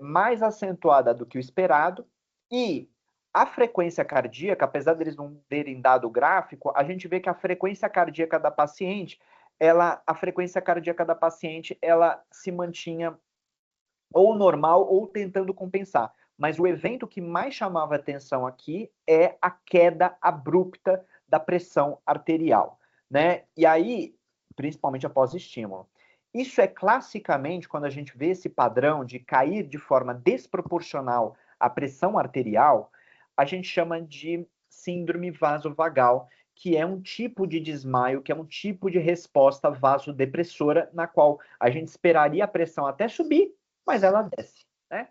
mais acentuada do que o esperado, e a frequência cardíaca, apesar deles não terem dado o gráfico, a gente vê que a frequência cardíaca da paciente, ela se mantinha ou normal ou tentando compensar. Mas o evento que mais chamava atenção aqui é a queda abrupta da pressão arterial, né? E aí, principalmente após estímulo. Isso é classicamente, quando a gente vê esse padrão de cair de forma desproporcional à pressão arterial, a gente chama de síndrome vasovagal, que é um tipo de desmaio, que é um tipo de resposta vasodepressora, na qual a gente esperaria a pressão até subir, mas ela desce, né?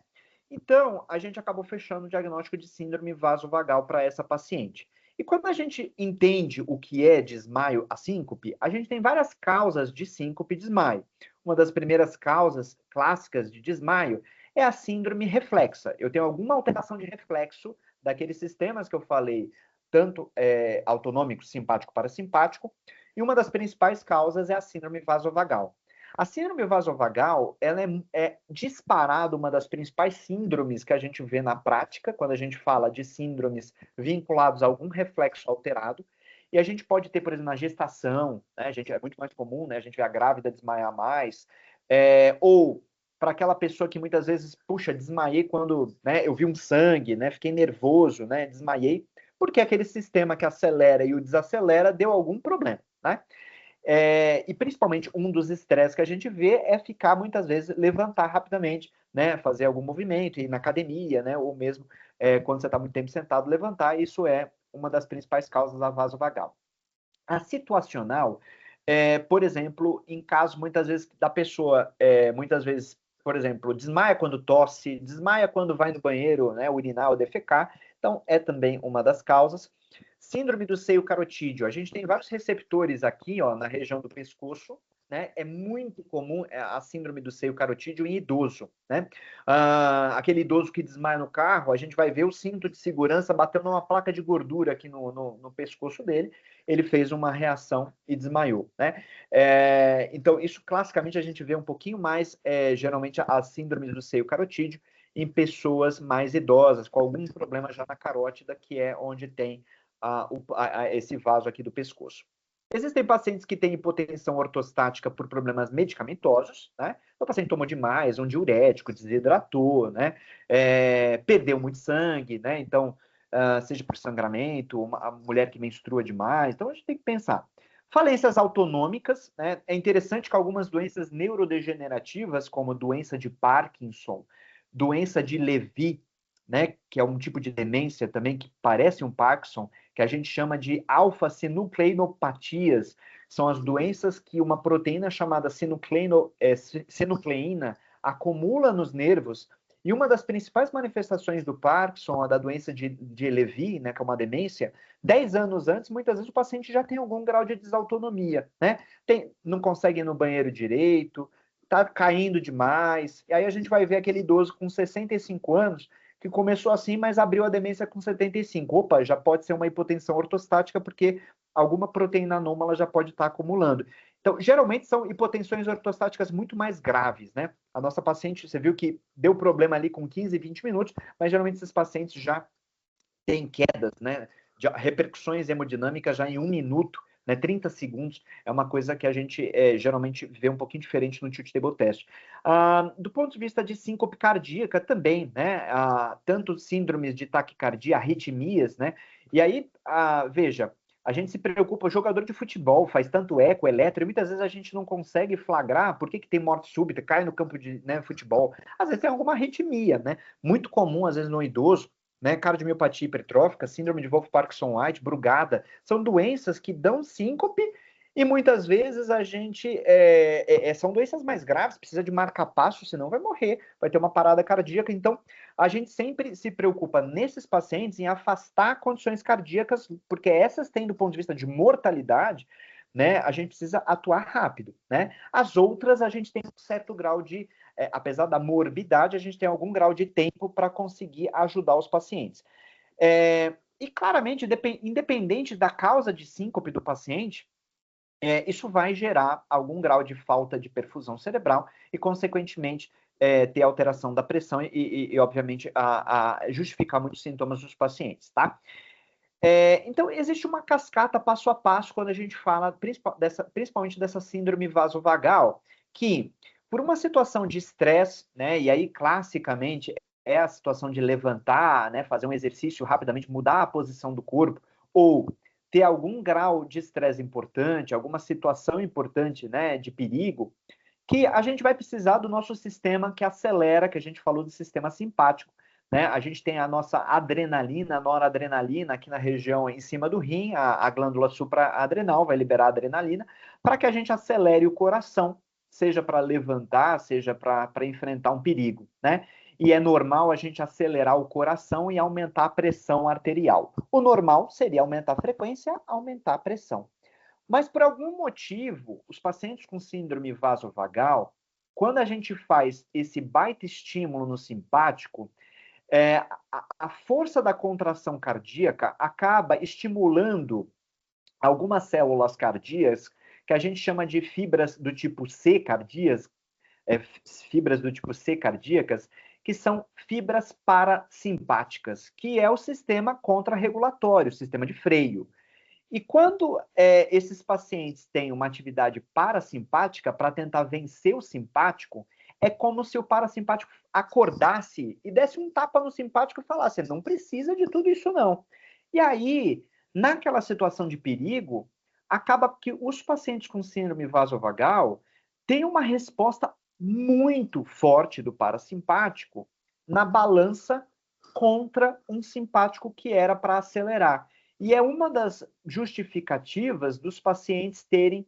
Então, a gente acabou fechando o diagnóstico de síndrome vasovagal para essa paciente. E quando a gente entende o que é desmaio a síncope, a gente tem várias causas de síncope e desmaio. Uma das primeiras causas clássicas de desmaio é a síndrome reflexa. Eu tenho alguma alteração de reflexo daqueles sistemas que eu falei, tanto autonômico, simpático, parasimpático, e uma das principais causas é a síndrome vasovagal. A síndrome vasovagal, ela é disparada uma das principais síndromes que a gente vê na prática, quando a gente fala de síndromes vinculados a algum reflexo alterado. E a gente pode ter, por exemplo, na gestação, né, é muito mais comum, né, a gente vê a grávida desmaiar mais, ou para aquela pessoa que muitas vezes, puxa, desmaiei quando, né, eu vi um sangue, né, fiquei nervoso, né, desmaiei, porque aquele sistema que acelera e o desacelera deu algum problema, né? E principalmente um dos estresses que a gente vê é ficar muitas vezes levantar rapidamente, né, fazer algum movimento, ir na academia, né, ou mesmo quando você está muito tempo sentado, levantar. Isso é uma das principais causas da vasovagal. A situacional, por exemplo, em casos muitas vezes da pessoa, muitas vezes, por exemplo, desmaia quando tosse, desmaia quando vai no banheiro, né, urinar ou defecar, então é também uma das causas. Síndrome do seio carotídeo, a gente tem vários receptores aqui, ó, na região do pescoço, né? É muito comum a síndrome do seio carotídeo em idoso, né? Aquele idoso que desmaia no carro, a gente vai ver o cinto de segurança batendo numa placa de gordura aqui no pescoço dele, ele fez uma reação e desmaiou, né? Então, isso classicamente a gente vê um pouquinho mais, geralmente, a síndrome do seio carotídeo em pessoas mais idosas, com algum problema já na carótida, que é onde tem esse vaso aqui do pescoço. Existem pacientes que têm hipotensão ortostática por problemas medicamentosos, né? O paciente tomou demais, um diurético, desidratou, né? Perdeu muito sangue, né? Então, seja por sangramento, a mulher que menstrua demais. Então, a gente tem que pensar. Falências autonômicas, né? É interessante que algumas doenças neurodegenerativas, como doença de Parkinson, doença de Lewy, né? Que é um tipo de demência também que parece um Parkinson, que a gente chama de alfa-sinucleinopatias. São as doenças que uma proteína chamada sinucleína acumula nos nervos. E uma das principais manifestações do Parkinson, a da doença de Lewy, né, que é uma demência, 10 anos antes, muitas vezes o paciente já tem algum grau de desautonomia, né? Não consegue ir no banheiro direito, tá caindo demais. E aí a gente vai ver aquele idoso com 65 anos que começou assim, mas abriu a demência com 75. Opa, já pode ser uma hipotensão ortostática, porque alguma proteína anômala já pode estar acumulando. Então, geralmente são hipotensões ortostáticas muito mais graves, né? A nossa paciente, você viu que deu problema ali com 15, 20 minutos, mas geralmente esses pacientes já têm quedas, né? De repercussões hemodinâmicas já em 1 minuto, né, 30 segundos, é uma coisa que a gente geralmente vê um pouquinho diferente no tilt table test. Do ponto de vista de síncope cardíaca também, né, tanto síndromes de taquicardia, arritmias, né, e aí, veja, a gente se preocupa, o jogador de futebol faz tanto eco, eletro, e muitas vezes a gente não consegue flagrar por que tem morte súbita, cai no campo de futebol. Às vezes tem alguma arritmia, né, muito comum, às vezes no idoso, né, cardiomiopatia hipertrófica, síndrome de Wolff-Parkinson-White, Brugada, são doenças que dão síncope e muitas vezes a gente são doenças mais graves, precisa de marca-passo, senão vai morrer, vai ter uma parada cardíaca. Então, a gente sempre se preocupa nesses pacientes em afastar condições cardíacas, porque essas têm, do ponto de vista de mortalidade, né, a gente precisa atuar rápido, né? As outras, a gente tem um certo grau de apesar da morbidade, a gente tem algum grau de tempo para conseguir ajudar os pacientes. E claramente, independente da causa de síncope do paciente, isso vai gerar algum grau de falta de perfusão cerebral e, consequentemente, ter alteração da pressão e obviamente, justificar muitos sintomas dos pacientes, tá? Então, existe uma cascata passo a passo quando a gente fala principalmente dessa síndrome vasovagal, que por uma situação de estresse, né, e aí classicamente é a situação de levantar, né, fazer um exercício rapidamente, mudar a posição do corpo, ou ter algum grau de estresse importante, alguma situação importante, né, de perigo, que a gente vai precisar do nosso sistema que acelera, que a gente falou do sistema simpático, né? A gente tem a nossa adrenalina, a noradrenalina aqui na região em cima do rim, a glândula supraadrenal vai liberar adrenalina para que a gente acelere o coração, seja para levantar, seja para enfrentar um perigo, né? E é normal a gente acelerar o coração e aumentar a pressão arterial. O normal seria aumentar a frequência, aumentar a pressão. Mas por algum motivo, os pacientes com síndrome vasovagal, quando a gente faz esse baita estímulo no simpático, a força da contração cardíaca acaba estimulando algumas células cardíacas que a gente chama de fibras do tipo C cardíacas, fibras do tipo C cardíacas, que são fibras parasimpáticas, que é o sistema contrarregulatório, o sistema de freio. E quando esses pacientes têm uma atividade parasimpática para tentar vencer o simpático, é como se o parasimpático acordasse e desse um tapa no simpático e falasse: não precisa de tudo isso não. E aí, naquela situação de perigo, acaba que os pacientes com síndrome vasovagal têm uma resposta muito forte do parasimpático na balança contra um simpático que era para acelerar. E é uma das justificativas dos pacientes terem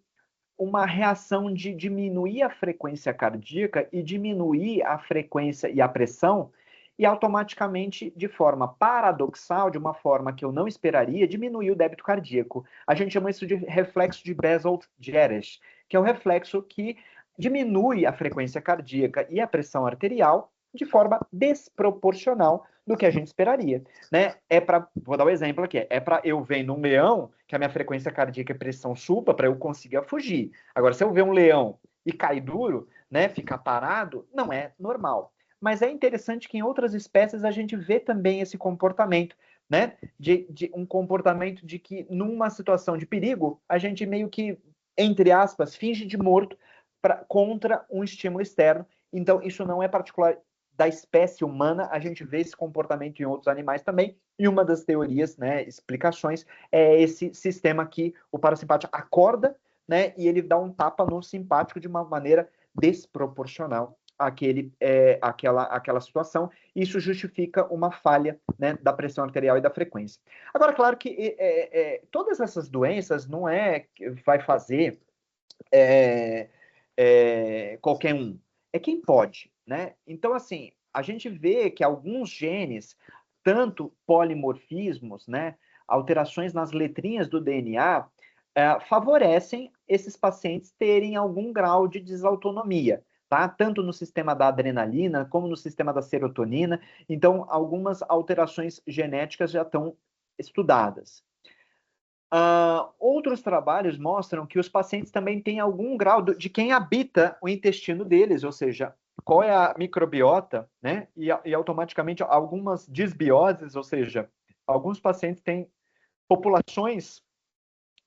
uma reação de diminuir a frequência cardíaca e diminuir a frequência e a pressão, e automaticamente, de forma paradoxal, de uma forma que eu não esperaria, diminuir o débito cardíaco. A gente chama isso de reflexo de Bessel-Gerês, que é o reflexo que diminui a frequência cardíaca e a pressão arterial de forma desproporcional do que a gente esperaria, né? Vou dar um exemplo aqui, é para eu ver num leão que a minha frequência cardíaca e pressão suba para eu conseguir fugir. Agora, se eu ver um leão e cair duro, né, ficar parado, não é normal. Mas é interessante que em outras espécies a gente vê também esse comportamento, né? De um comportamento de que numa situação de perigo, a gente meio que, entre aspas, finge de morto contra um estímulo externo. Então, isso não é particular da espécie humana, a gente vê esse comportamento em outros animais também, e uma das teorias, né, explicações, é esse sistema que o parasimpático acorda, né, e ele dá um tapa no simpático de uma maneira desproporcional àquela situação. Isso justifica uma falha, né, da pressão arterial e da frequência. Agora, claro que todas essas doenças não é que vai fazer qualquer um. É quem pode, né? Então, assim, a gente vê que alguns genes, tanto polimorfismos, né, alterações nas letrinhas do DNA, favorecem esses pacientes terem algum grau de desautonomia, tá? Tanto no sistema da adrenalina, como no sistema da serotonina. Então, algumas alterações genéticas já estão estudadas. Outros trabalhos mostram que os pacientes também têm algum grau de quem habita o intestino deles, ou seja, qual é a microbiota, né? E automaticamente algumas disbioses, ou seja, alguns pacientes têm populações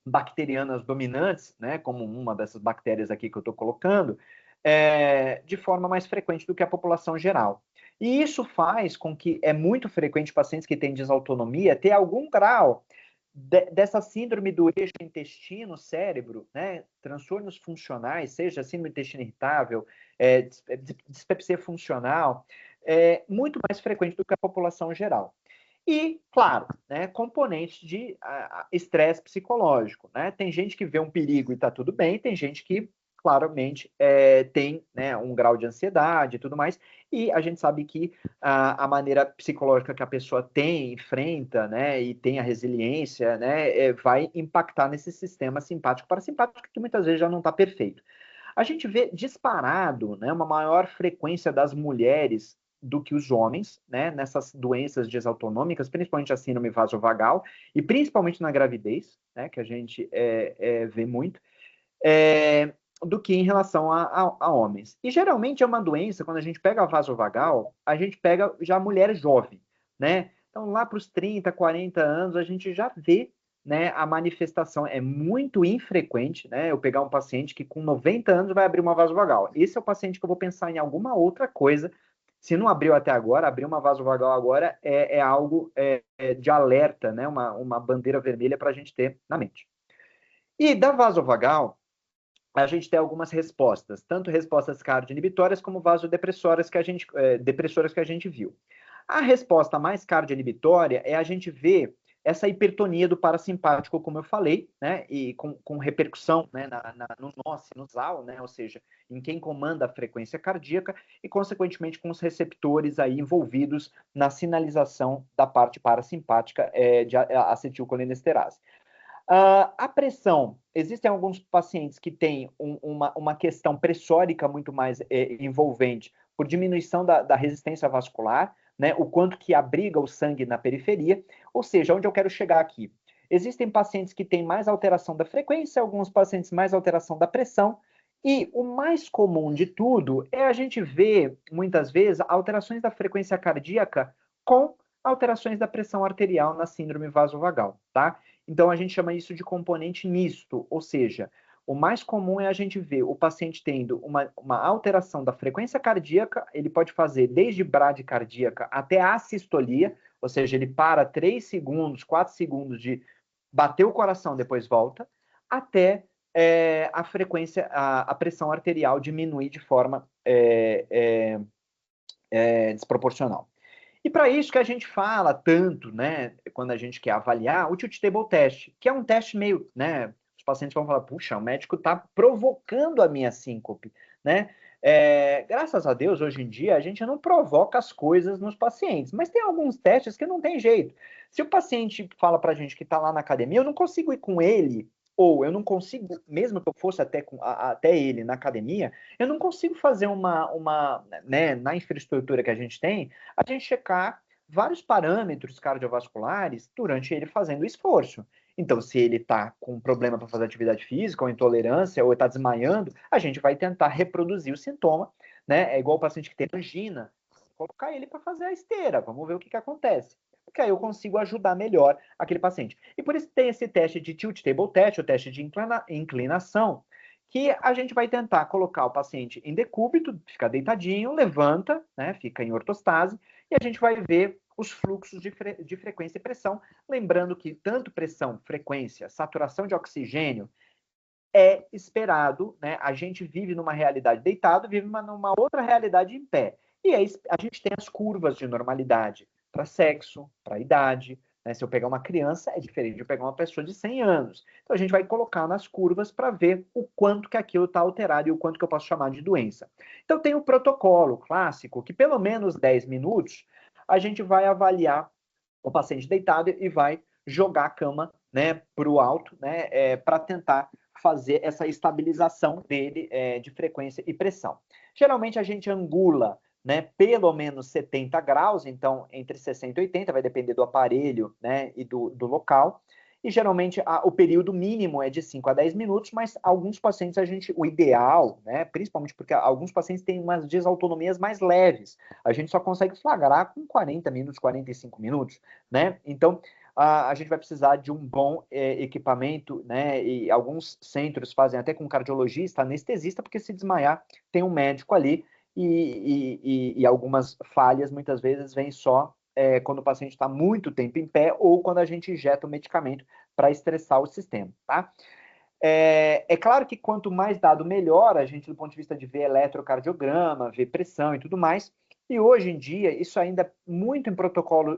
bacterianas dominantes, né? Como uma dessas bactérias aqui que eu estou colocando, de forma mais frequente do que a população geral. E isso faz com que é muito frequente pacientes que têm desautonomia ter algum grau dessa síndrome do eixo intestino-cérebro, né, transtornos funcionais, seja síndrome do intestino irritável, dispepsia funcional, muito mais frequente do que a população geral. E, claro, né, componentes de estresse psicológico, né? Tem gente que vê um perigo e está tudo bem, tem gente que claramente tem, né, um grau de ansiedade e tudo mais, e a gente sabe que a maneira psicológica que a pessoa tem, enfrenta, né, e tem a resiliência, né, vai impactar nesse sistema simpático parasimpático que muitas vezes já não está perfeito. A gente vê disparado, né, uma maior frequência das mulheres do que os homens, né, nessas doenças desautonômicas, principalmente a síndrome vasovagal, e principalmente na gravidez, né, que a gente vê muito, do que em relação a homens. E geralmente é uma doença, quando a gente pega a vasovagal, a gente pega já mulher jovem, né? Então, lá para os 30, 40 anos, a gente já vê, né, a manifestação. É muito infrequente, né, eu pegar um paciente que com 90 anos vai abrir uma vasovagal. Esse é o paciente que eu vou pensar em alguma outra coisa. Se não abriu até agora, abrir uma vasovagal agora é algo de alerta, né, uma bandeira vermelha para a gente ter na mente. E da vasovagal, a gente tem algumas respostas, tanto respostas cardioinibitórias como vasodepressoras depressoras que a gente viu. A resposta mais cardioinibitória é a gente ver essa hipertonia do parasimpático, como eu falei, né, e com repercussão, né, no nó sinusal, né, ou seja, em quem comanda a frequência cardíaca e, consequentemente, com os receptores aí envolvidos na sinalização da parte parasimpática de acetilcolinesterase. A pressão, existem alguns pacientes que têm uma questão pressórica muito mais envolvente por diminuição da resistência vascular, né, o quanto que abriga o sangue na periferia, ou seja, onde eu quero chegar aqui. Existem pacientes que têm mais alteração da frequência, alguns pacientes mais alteração da pressão, e o mais comum de tudo é a gente ver, muitas vezes, alterações da frequência cardíaca com alterações da pressão arterial na síndrome vasovagal, tá? Então, a gente chama isso de componente misto, ou seja, o mais comum é a gente ver o paciente tendo uma alteração da frequência cardíaca, ele pode fazer desde bradicardíaca até assistolia, ou seja, ele para 3 segundos, 4 segundos de bater o coração, depois volta, até a frequência, a pressão arterial diminuir de forma desproporcional. E para isso que a gente fala tanto, né, quando a gente quer avaliar o tilt table test, que é um teste meio, né, os pacientes vão falar, puxa, o médico está provocando a minha síncope, né? Graças a Deus, hoje em dia, a gente não provoca as coisas nos pacientes, mas tem alguns testes que não tem jeito. Se o paciente fala para a gente que está lá na academia, eu não consigo ir com ele, ou eu não consigo, mesmo que eu fosse até ele na academia, eu não consigo fazer né, na infraestrutura que a gente tem, a gente checar vários parâmetros cardiovasculares durante ele fazendo o esforço. Então, se ele está com problema para fazer atividade física, ou intolerância, ou está desmaiando, a gente vai tentar reproduzir o sintoma, né? É igual o paciente que tem angina, colocar ele para fazer a esteira, vamos ver o que acontece. Porque aí eu consigo ajudar melhor aquele paciente. E por isso tem esse teste de tilt table test, o teste de inclinação, que a gente vai tentar colocar o paciente em decúbito, fica deitadinho, levanta, né, fica em ortostase, e a gente vai ver os fluxos de frequência e pressão, lembrando que tanto pressão, frequência, saturação de oxigênio é esperado, né? A gente vive numa realidade deitado, vive numa outra realidade em pé. E aí a gente tem as curvas de normalidade para sexo, para idade, né? Se eu pegar uma criança, é diferente de eu pegar uma pessoa de 100 anos. Então, a gente vai colocar nas curvas para ver o quanto que aquilo está alterado e o quanto que eu posso chamar de doença. Então, tem o protocolo clássico, que pelo menos 10 minutos, a gente vai avaliar o paciente deitado e vai jogar a cama, né, para o alto, né, para tentar fazer essa estabilização dele de frequência e pressão. Geralmente, a gente angula, né, pelo menos 70 graus, então entre 60 e 80, vai depender do aparelho, né, e do local. E geralmente o período mínimo é de 5 a 10 minutos, mas alguns pacientes o ideal, né, principalmente porque alguns pacientes têm umas desautonomias mais leves, a gente só consegue flagrar com 40 minutos, 45 minutos, né? Então, a gente vai precisar de um bom equipamento, né? E alguns centros fazem até com cardiologista, anestesista, porque se desmaiar tem um médico ali e algumas falhas muitas vezes vêm só quando o paciente está muito tempo em pé ou quando a gente injeta o medicamento para estressar o sistema, tá? É claro que quanto mais dado, melhor, a gente, do ponto de vista de ver eletrocardiograma, ver pressão e tudo mais. E hoje em dia, isso ainda é muito em protocolo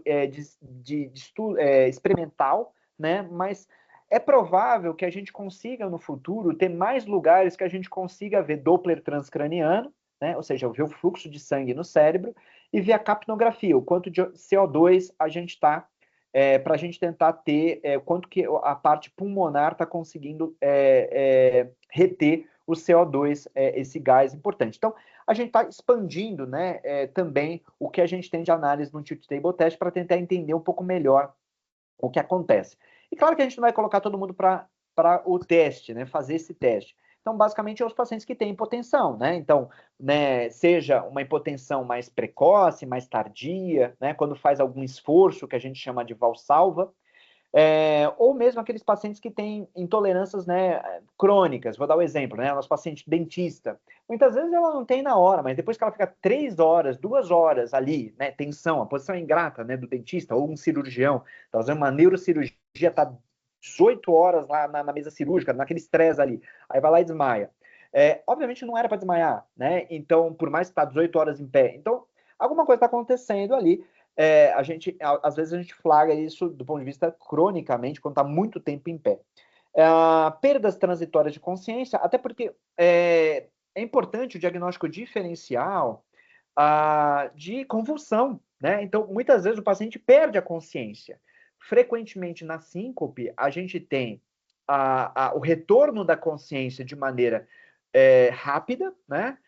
de estudo experimental, né? Mas é provável que a gente consiga, no futuro, ter mais lugares que a gente consiga ver Doppler transcraniano, né? Ou seja, ver o fluxo de sangue no cérebro, e ver a capnografia, o quanto de CO2 a gente está para a gente tentar ter quanto que a parte pulmonar está conseguindo reter o CO2, esse gás importante. Então, a gente está expandindo, né, também o que a gente tem de análise no tilt table test para tentar entender um pouco melhor o que acontece. E claro que a gente não vai colocar todo mundo para o teste, né, fazer esse teste. Então, basicamente, é os pacientes que têm hipotensão, né? Então, né, seja uma hipotensão mais precoce, mais tardia, né? Quando faz algum esforço, que a gente chama de valsalva, ou mesmo aqueles pacientes que têm intolerâncias, né, crônicas. Vou dar um exemplo, né? Nosso paciente dentista. Muitas vezes ela não tem na hora, mas depois que ela fica 3 horas, 2 horas ali, né, tensão, a posição ingrata, né, do dentista ou um cirurgião, tá fazendo uma neurocirurgia, tá 18 horas lá na mesa cirúrgica, naquele estresse ali, aí vai lá e desmaia. Obviamente não era para desmaiar, né? Então, por mais que está 18 horas em pé, então alguma coisa está acontecendo ali. Às vezes a gente flagra isso do ponto de vista cronicamente, quando está muito tempo em pé. Perdas transitórias de consciência, até porque é importante o diagnóstico diferencial de convulsão, né? Então, muitas vezes o paciente perde a consciência. Frequentemente, na síncope, a gente tem o retorno da consciência de maneira rápida, né?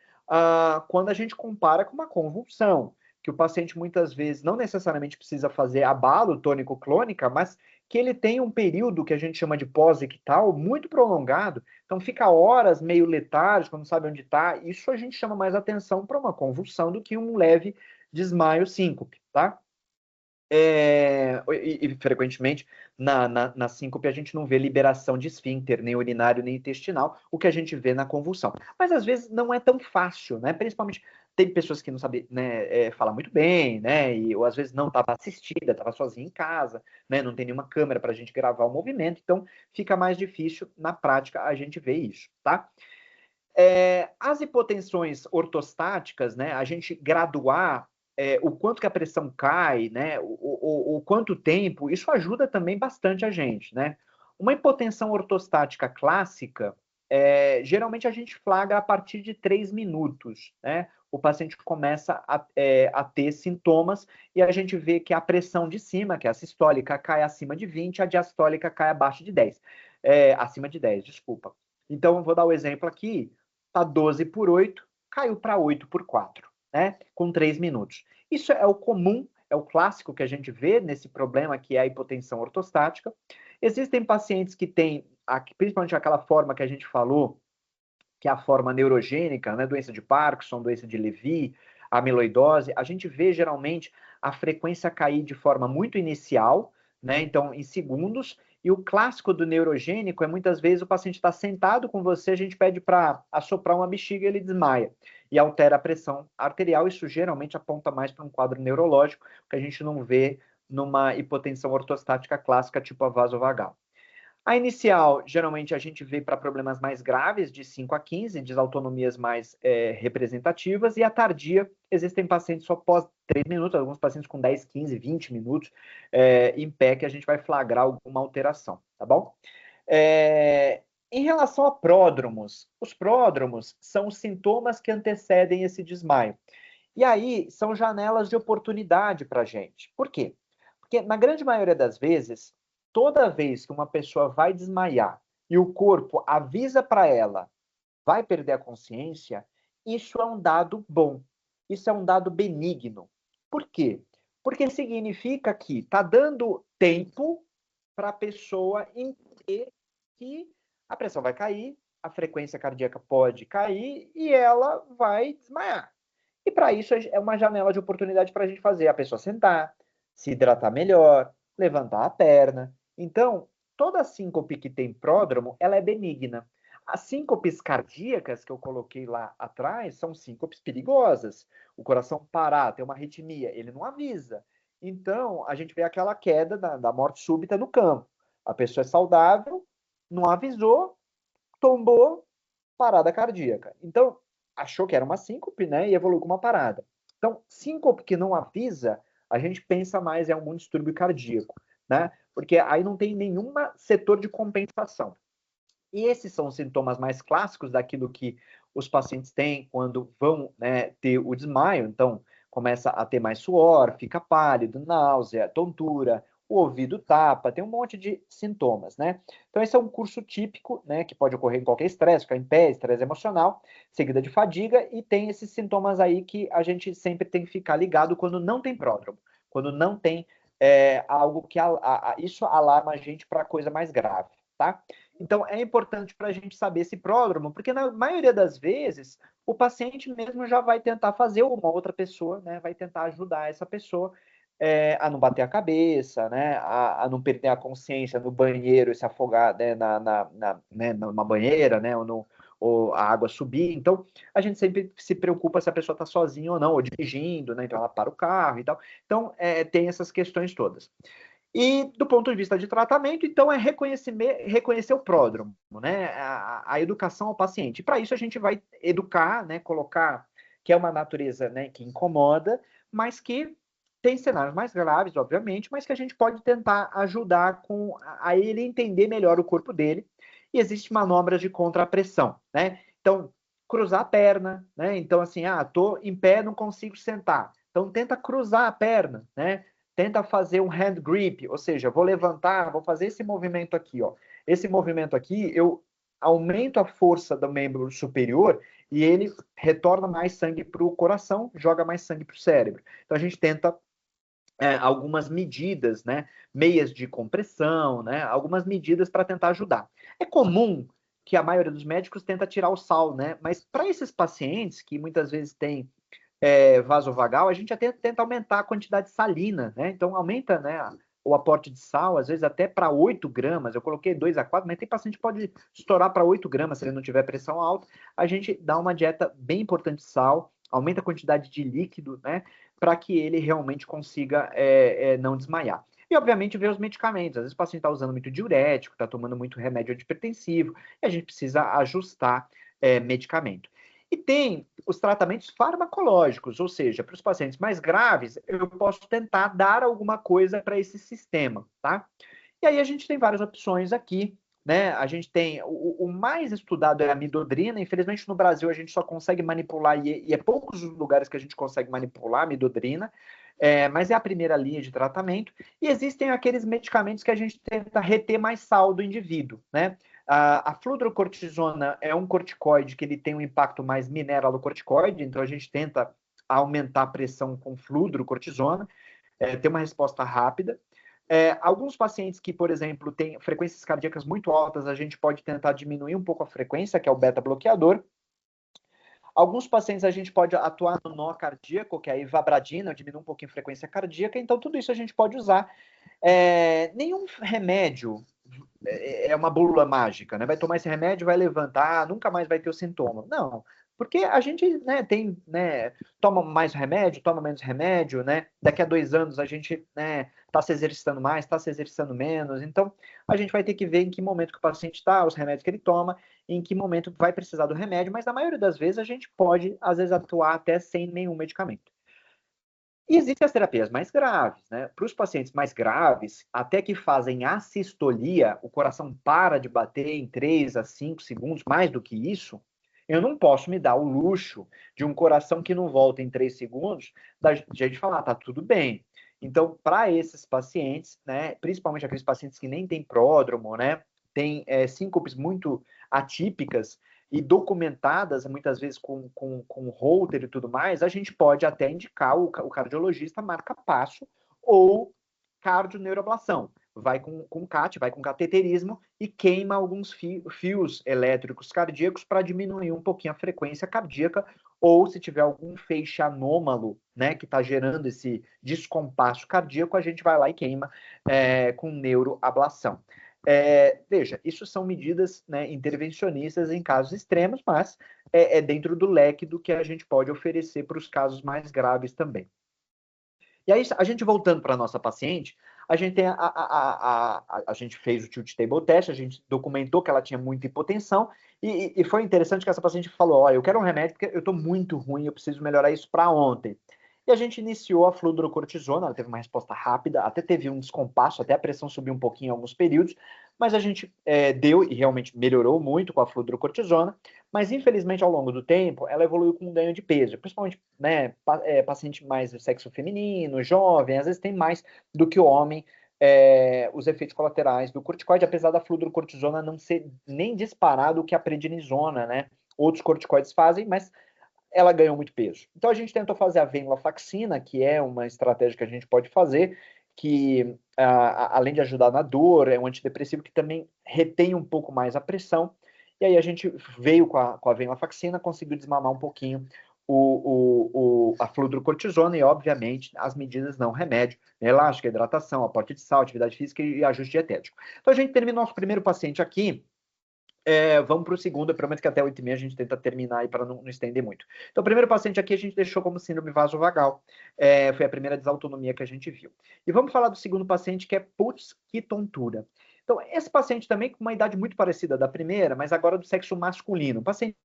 Quando a gente compara com uma convulsão, que o paciente muitas vezes não necessariamente precisa fazer abalo tônico-clônica, mas que ele tem um período que a gente chama de pós-ictal muito prolongado, então fica horas meio letárgico, não sabe onde está. Isso a gente chama mais atenção para uma convulsão do que um leve desmaio síncope, tá? E frequentemente na síncope a gente não vê liberação de esfíncter, nem urinário, nem intestinal, o que a gente vê na convulsão. Mas às vezes não é tão fácil, né? Principalmente tem pessoas que não sabem, né, falar muito bem, né? Ou às vezes não estava assistida, estava sozinha em casa, né? Não tem nenhuma câmera para a gente gravar o movimento, então fica mais difícil na prática a gente ver isso, tá? As hipotensões ortostáticas, né? A gente graduar o quanto que a pressão cai, né? O quanto tempo, isso ajuda também bastante a gente, né? Uma hipotensão ortostática clássica, geralmente a gente flagra a partir de 3 minutos, né? O paciente começa a ter sintomas e a gente vê que a pressão de cima, que é a sistólica, cai acima de 20, a diastólica cai abaixo de 10. Acima de 10, desculpa. Então, eu vou dar o exemplo aqui. Tá 12 por 8, caiu para 8 por 4, né? Com 3 minutos. Isso é o comum, é o clássico que a gente vê nesse problema que é a hipotensão ortostática. Existem pacientes que têm, principalmente aquela forma que a gente falou, que é a forma neurogênica, né? Doença de Parkinson, doença de Levy, amiloidose. A gente vê geralmente a frequência cair de forma muito inicial, né? Então, em segundos. E o clássico do neurogênico é muitas vezes o paciente está sentado com você, a gente pede para assoprar uma bexiga e ele desmaia. E altera a pressão arterial. Isso geralmente aponta mais para um quadro neurológico, que a gente não vê numa hipotensão ortostática clássica, tipo a vasovagal. A inicial, geralmente, a gente vê para problemas mais graves, de 5 a 15, desautonomias mais representativas, e a tardia, existem pacientes só pós 3 minutos, alguns pacientes com 10, 15, 20 minutos em pé, que a gente vai flagrar alguma alteração, tá bom? Em relação a pródromos, os pródromos são os sintomas que antecedem esse desmaio. E aí, são janelas de oportunidade para a gente. Por quê? Porque, na grande maioria das vezes, toda vez que uma pessoa vai desmaiar e o corpo avisa para ela, vai perder a consciência, isso é um dado bom. Isso é um dado benigno. Por quê? Porque significa que está dando tempo para a pessoa entender que a pressão vai cair, a frequência cardíaca pode cair e ela vai desmaiar. E para isso é uma janela de oportunidade para a gente fazer a pessoa sentar, se hidratar melhor, levantar a perna. Então, toda síncope que tem pródromo, ela é benigna. As síncopes cardíacas que eu coloquei lá atrás são síncopes perigosas. O coração parar, ter uma arritmia, ele não avisa. Então, a gente vê aquela queda da morte súbita no campo. A pessoa é saudável, não avisou, tombou, parada cardíaca. Então, achou que era uma síncope, né? E evoluiu com uma parada. Então, síncope que não avisa, a gente pensa mais em algum distúrbio cardíaco, né? Porque aí não tem nenhum setor de compensação. E esses são os sintomas mais clássicos daquilo que os pacientes têm quando vão, né, ter o desmaio. Então, começa a ter mais suor, fica pálido, náusea, tontura, o ouvido tapa, tem um monte de sintomas, né? Então, esse é um curso típico, né, que pode ocorrer em qualquer estresse, ficar em pé, estresse emocional, seguida de fadiga, e tem esses sintomas aí que a gente sempre tem que ficar ligado quando não tem pródromo, quando não tem algo que isso alarma a gente para coisa mais grave, tá? Então, é importante para a gente saber esse pródromo, porque na maioria das vezes, o paciente mesmo já vai tentar fazer, ou uma outra pessoa, né, vai tentar ajudar essa pessoa a não bater a cabeça, né, a não perder a consciência no banheiro e se afogar, né, né, numa banheira, né, ou a água subir. Então, a gente sempre se preocupa se a pessoa está sozinha ou não, ou dirigindo, né, então ela para o carro e tal. Então, tem essas questões todas. E do ponto de vista de tratamento, então, é reconhecer o pródromo, né? A educação ao paciente. Para isso, a gente vai educar, né? Colocar que é uma natureza, né, que incomoda, mas que tem cenários mais graves, obviamente, mas que a gente pode tentar ajudar a ele entender melhor o corpo dele. E existem manobras de contrapressão, né? Então, cruzar a perna, né? Então, assim, tô em pé, não consigo sentar. Então, tenta cruzar a perna, né? Tenta fazer um hand grip, ou seja, vou levantar, vou fazer esse movimento aqui, ó. Esse movimento aqui, eu aumento a força do membro superior e ele retorna mais sangue para o coração, joga mais sangue para o cérebro. Então, a gente tenta algumas medidas, né? Meias de compressão, né? Algumas medidas para tentar ajudar. É comum que a maioria dos médicos tenta tirar o sal, né? Mas para esses pacientes que muitas vezes têm vasovagal, a gente até tenta aumentar a quantidade salina, né? Então aumenta, né, o aporte de sal, às vezes até para 8 gramas. Eu coloquei 2 a 4, mas tem paciente que pode estourar para 8 gramas se ele não tiver pressão alta. A gente dá uma dieta bem importante de sal, aumenta a quantidade de líquido, né? Para que ele realmente consiga não desmaiar. E, obviamente, ver os medicamentos. Às vezes o paciente está usando muito diurético, está tomando muito remédio antihipertensivo, e a gente precisa ajustar medicamento. E tem os tratamentos farmacológicos, ou seja, para os pacientes mais graves, eu posso tentar dar alguma coisa para esse sistema, tá? E aí a gente tem várias opções aqui, né? A gente tem, o mais estudado é a midodrina, infelizmente no Brasil a gente só consegue manipular, e é poucos os lugares que a gente consegue manipular a midodrina, mas é a primeira linha de tratamento, e existem aqueles medicamentos que a gente tenta reter mais sal do indivíduo, né? A fludrocortisona é um corticoide que ele tem um impacto mais mineralocorticoide, então a gente tenta aumentar a pressão com fludrocortisona, ter uma resposta rápida. Alguns pacientes que, por exemplo, têm frequências cardíacas muito altas, a gente pode tentar diminuir um pouco a frequência, que é o beta-bloqueador. Alguns pacientes a gente pode atuar no nó cardíaco, que é a ivabradina, diminui um pouquinho a frequência cardíaca, então tudo isso a gente pode usar. Nenhum remédio é uma búlula mágica, né? Vai tomar esse remédio, vai levantar, nunca mais vai ter o sintoma. Não, porque a gente, né, tem, né, toma mais remédio, toma menos remédio, né? Daqui a 2 anos a gente, né, tá se exercitando mais, tá se exercitando menos. Então, a gente vai ter que ver em que momento que o paciente está, os remédios que ele toma, em que momento vai precisar do remédio, mas na maioria das vezes a gente pode, às vezes, atuar até sem nenhum medicamento. E existem as terapias mais graves, né? Para os pacientes mais graves, até que fazem assistolia, o coração para de bater em 3 a 5 segundos, mais do que isso, eu não posso me dar o luxo de um coração que não volta em 3 segundos, da gente falar, tá tudo bem. Então, para esses pacientes, né, principalmente aqueles pacientes que nem têm pródromo, né, têm síncopes muito atípicas, e documentadas, muitas vezes com holter e tudo mais, a gente pode até indicar o cardiologista marca-passo ou cardioneuroablação. Vai com CAT, vai com cateterismo e queima alguns fios elétricos cardíacos para diminuir um pouquinho a frequência cardíaca, ou se tiver algum feixe anômalo, né, que está gerando esse descompasso cardíaco, a gente vai lá e queima com neuroablação. Veja, isso são medidas, né, intervencionistas em casos extremos, mas é dentro do leque do que a gente pode oferecer para os casos mais graves também. E aí, a gente voltando para a nossa paciente, a gente tem a gente fez o tilt table test, a gente documentou que ela tinha muita hipotensão, e foi interessante que essa paciente falou, olha, eu quero um remédio porque eu estou muito ruim, eu preciso melhorar isso para ontem. E a gente iniciou a fludrocortisona, ela teve uma resposta rápida, até teve um descompasso, até a pressão subiu um pouquinho em alguns períodos, mas a gente deu e realmente melhorou muito com a fludrocortisona, mas infelizmente ao longo do tempo ela evoluiu com um ganho de peso, principalmente, né, paciente mais do sexo feminino, jovem, às vezes tem mais do que o homem, os efeitos colaterais do corticoide, apesar da fludrocortisona não ser nem disparado o que a prednisona, né? Outros corticoides fazem, mas ela ganhou muito peso. Então a gente tentou fazer a venlafaxina, que é uma estratégia que a gente pode fazer, que além de ajudar na dor, é um antidepressivo que também retém um pouco mais a pressão. E aí a gente veio com a venlafaxina, conseguiu desmamar um pouquinho a fludrocortisona e, obviamente, as medidas não remédio, elástica, hidratação, aporte de sal, atividade física e ajuste dietético. Então a gente termina o nosso primeiro paciente aqui, Vamos para o segundo, eu prometo que até 8h30 a gente tenta terminar aí para não estender muito. Então, o primeiro paciente aqui a gente deixou como síndrome vasovagal. Foi a primeira desautonomia que a gente viu. E vamos falar do segundo paciente, que é Putz, que tontura. Então, esse paciente também com uma idade muito parecida da primeira, mas agora do sexo masculino. Paciente,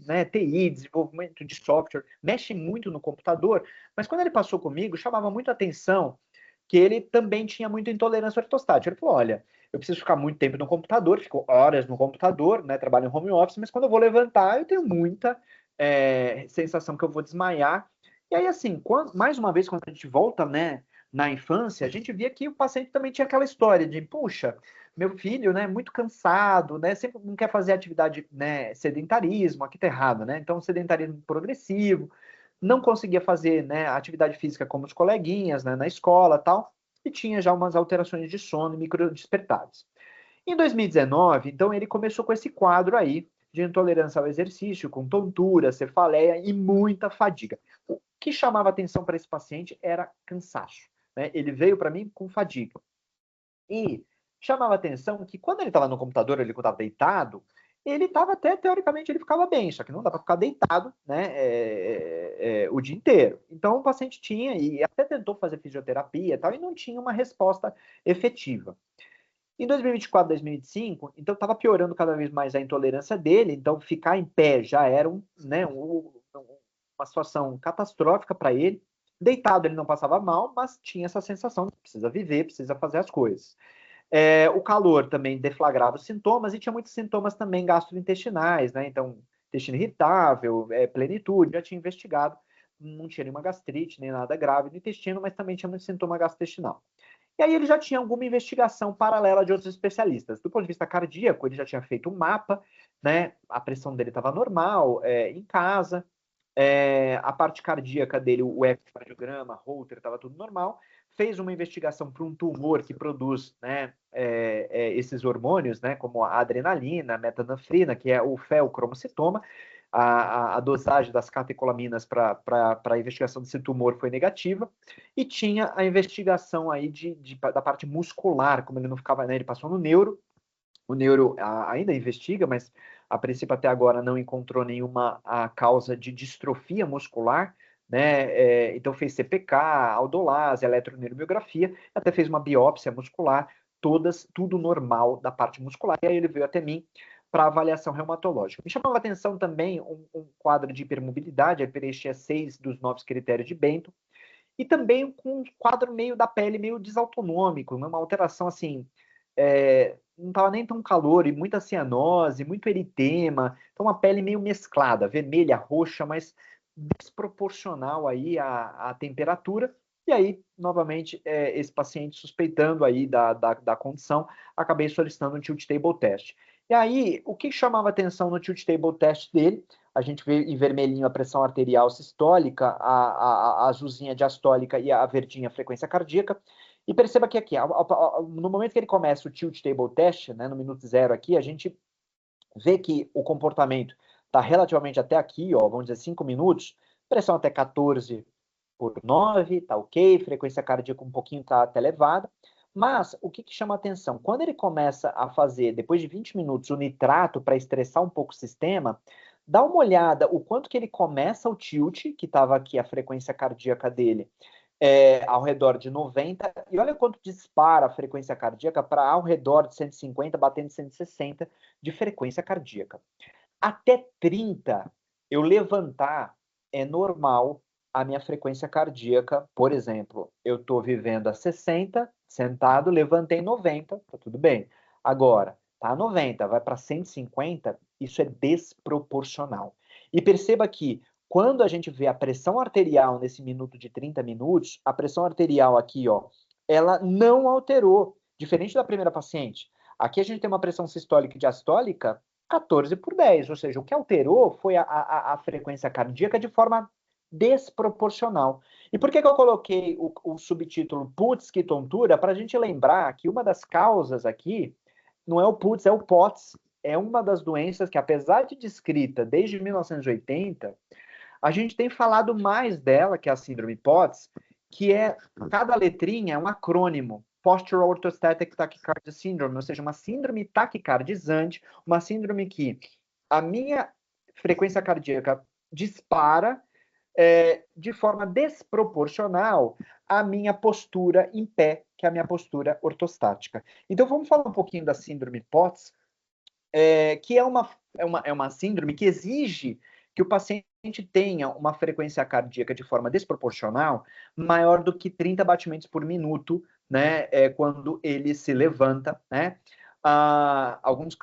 né, TI, desenvolvimento de software, mexe muito no computador, mas quando ele passou comigo, chamava muito a atenção que ele também tinha muita intolerância ortostática. Ele falou, olha, eu preciso ficar muito tempo no computador, fico horas no computador, né, trabalho em home office, mas quando eu vou levantar, eu tenho muita sensação que eu vou desmaiar. E aí, assim, mais uma vez, quando a gente volta, né, na infância, a gente via que o paciente também tinha aquela história de, puxa, meu filho, né, muito cansado, né, sempre não quer fazer atividade, né, sedentarismo, aqui tá errado, né, então sedentarismo progressivo, não conseguia fazer, né, atividade física como os coleguinhas, né, na escola tal, e tinha já umas alterações de sono e microdespertares. Em 2019, então, ele começou com esse quadro aí de intolerância ao exercício, com tontura, cefaleia e muita fadiga. O que chamava atenção para esse paciente era cansaço, né? Ele veio para mim com fadiga. E chamava atenção que quando ele estava no computador, ele estava deitado, ele estava até, teoricamente, ele ficava bem, só que não dá para ficar deitado, né, o dia inteiro. Então, o paciente tinha, e até tentou fazer fisioterapia e tal, e não tinha uma resposta efetiva. Em 2024, 2025, então estava piorando cada vez mais a intolerância dele, então ficar em pé já era uma situação catastrófica para ele. Deitado ele não passava mal, mas tinha essa sensação de precisa viver, precisa fazer as coisas. O calor também deflagrava os sintomas e tinha muitos sintomas também gastrointestinais, né? Então, intestino irritável, plenitude, já tinha investigado, não tinha nenhuma gastrite, nem nada grave no intestino, mas também tinha muito sintoma gastrointestinal. E aí ele já tinha alguma investigação paralela de outros especialistas. Do ponto de vista cardíaco, ele já tinha feito um mapa, né? A pressão dele estava normal, em casa. A parte cardíaca dele, o ecocardiograma, Holter, estava tudo normal. Fez uma investigação para um tumor que produz, né, esses hormônios, né, como a adrenalina, a metanfrina, que é o feocromocitoma. A dosagem das catecolaminas para a investigação desse tumor foi negativa, e tinha a investigação aí da parte muscular, como ele não ficava, né, ele passou no neuro, o neuro ainda investiga, mas a princípio até agora não encontrou nenhuma causa de distrofia muscular, né? Então fez CPK, aldolase, eletroneuromiografia, até fez uma biópsia muscular, tudo normal da parte muscular, e aí ele veio até mim para avaliação reumatológica. Me chamava a atenção também um quadro de hipermobilidade, ele preenchia 6 dos 9 critérios de Bento, e também com um quadro meio da pele meio desautonômico, uma alteração assim, não estava nem tão calor, e muita cianose, muito eritema, então uma pele meio mesclada, vermelha, roxa, mas desproporcional aí à temperatura. E aí, novamente, esse paciente suspeitando aí da condição, acabei solicitando um tilt table test. E aí, o que chamava atenção no tilt table test dele? A gente vê em vermelhinho a pressão arterial sistólica, a azulzinha diastólica e a verdinha a frequência cardíaca. E perceba que aqui, no momento que ele começa o tilt table test, né, no minuto 0 aqui, a gente vê que o comportamento está relativamente até aqui, ó, vamos dizer 5 minutos, pressão até 14/9, tá ok, frequência cardíaca um pouquinho tá até elevada, mas o que chama atenção? Quando ele começa a fazer, depois de 20 minutos, o nitrato para estressar um pouco o sistema, dá uma olhada o quanto que ele começa o tilt, que estava aqui a frequência cardíaca dele, ao redor de 90, e olha quanto dispara a frequência cardíaca para ao redor de 150, batendo 160 de frequência cardíaca. Até 30, eu levantar, é normal a minha frequência cardíaca, por exemplo, eu estou vivendo a 60, sentado, levantei 90, tá tudo bem. Agora, tá 90, vai para 150, isso é desproporcional. E perceba que quando a gente vê a pressão arterial nesse minuto de 30 minutos, a pressão arterial aqui, ó, ela não alterou, diferente da primeira paciente. Aqui a gente tem uma pressão sistólica e diastólica 14/10, ou seja, o que alterou foi a frequência cardíaca de forma desproporcional. E por que eu coloquei o subtítulo Putz, que tontura? Para a gente lembrar que uma das causas aqui não é o Putz, é o POTS. É uma das doenças que, apesar de descrita desde 1980, a gente tem falado mais dela, que é a síndrome POTS, que cada letrinha é um acrônimo. Postural Orthostatic Tachycardia Syndrome, ou seja, uma síndrome taquicardizante, uma síndrome que a minha frequência cardíaca dispara de forma desproporcional à minha postura em pé, que é a minha postura ortostática. Então, vamos falar um pouquinho da síndrome POTS, que é uma síndrome que exige que o paciente tenha uma frequência cardíaca de forma desproporcional maior do que 30 batimentos por minuto, né, quando ele se levanta, né? Alguns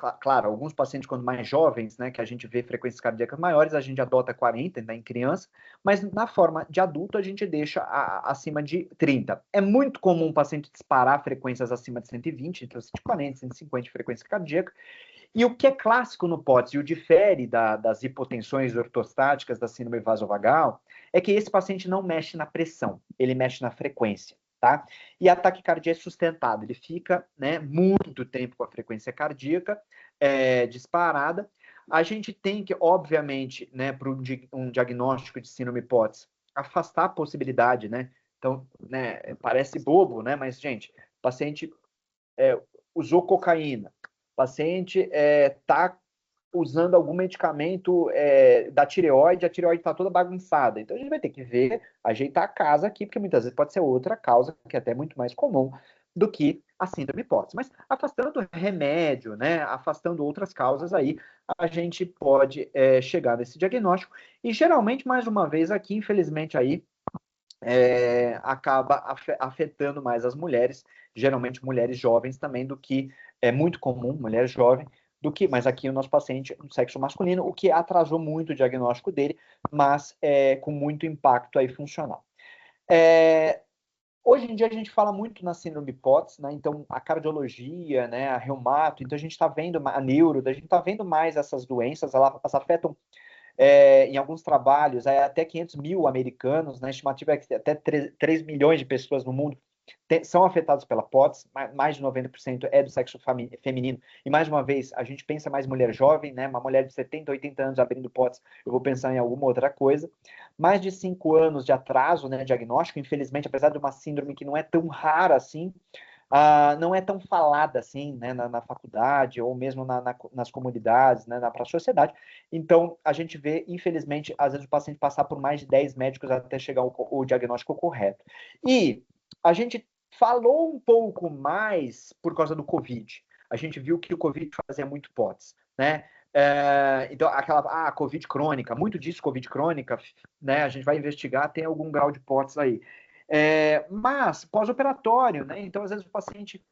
pacientes, quando mais jovens, né, que a gente vê frequências cardíacas maiores, a gente adota 40, né, em criança, mas na forma de adulto a gente deixa acima de 30. É muito comum o paciente disparar frequências acima de 120, então 140, 150 de frequência cardíaca. E o que é clássico no POTS e o difere das hipotensões ortostáticas da síndrome vasovagal é que esse paciente não mexe na pressão, ele mexe na frequência, tá? E a taquicardia é sustentada, ele fica, né, muito tempo com a frequência cardíaca disparada. A gente tem que, obviamente, né, para um diagnóstico de síndrome POTS, afastar a possibilidade, né? Então, né, parece bobo, né? Mas, gente, o paciente usou cocaína, o paciente está usando algum medicamento da tireoide, a tireoide está toda bagunçada. Então a gente vai ter que ver, ajeitar a casa aqui, porque muitas vezes pode ser outra causa, que é até muito mais comum do que a síndrome POTS. Mas afastando remédio, né, afastando outras causas aí, a gente pode chegar nesse diagnóstico. E geralmente, mais uma vez aqui, infelizmente aí, acaba afetando mais as mulheres, geralmente mulheres jovens também, do que é muito comum, mulher jovem, mas aqui o nosso paciente é um sexo masculino, o que atrasou muito o diagnóstico dele, mas com muito impacto aí funcional. Hoje em dia a gente fala muito na síndrome POTS, né? Então a cardiologia, né, a reumato, então a gente está vendo a neuro, a gente está vendo mais essas doenças, elas afetam em alguns trabalhos, até 500 mil americanos, né? A estimativa é que até 3 milhões de pessoas no mundo são afetados pela POTS, mais de 90% é do sexo feminino. E mais uma vez, a gente pensa mais mulher jovem, né? Uma mulher de 70, 80 anos abrindo POTS, eu vou pensar em alguma outra coisa. Mais de 5 anos de atraso, né, diagnóstico, infelizmente, apesar de uma síndrome que não é tão rara assim, não é tão falada assim, né, na faculdade ou mesmo nas comunidades, né, para a sociedade. Então, a gente vê, infelizmente, às vezes o paciente passar por mais de 10 médicos até chegar o diagnóstico correto. E a gente falou um pouco mais por causa do Covid. A gente viu que o Covid fazia muito POTS, né? Então, aquela Covid crônica, muito disso Covid crônica, né? A gente vai investigar, tem algum grau de POTS aí. Mas pós-operatório, né? Então, às vezes o paciente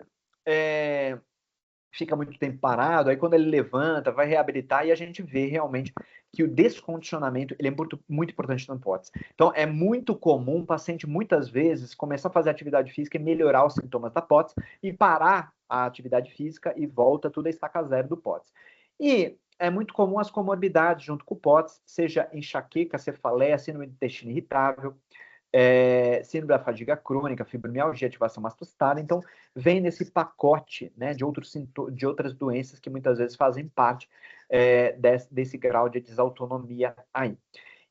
fica muito tempo parado, aí quando ele levanta, vai reabilitar, e a gente vê realmente que o descondicionamento ele é muito, muito importante no POTS. Então, é muito comum o paciente, muitas vezes, começar a fazer atividade física e melhorar os sintomas da POTS, e parar a atividade física e volta tudo a estaca zero do POTS. E é muito comum as comorbidades junto com o POTS, seja enxaqueca, cefaleia, síndrome do intestino irritável, síndrome da fadiga crônica, fibromialgia, ativação mastostada. Então, vem nesse pacote, né, de outras doenças que muitas vezes fazem parte desse grau de desautonomia aí.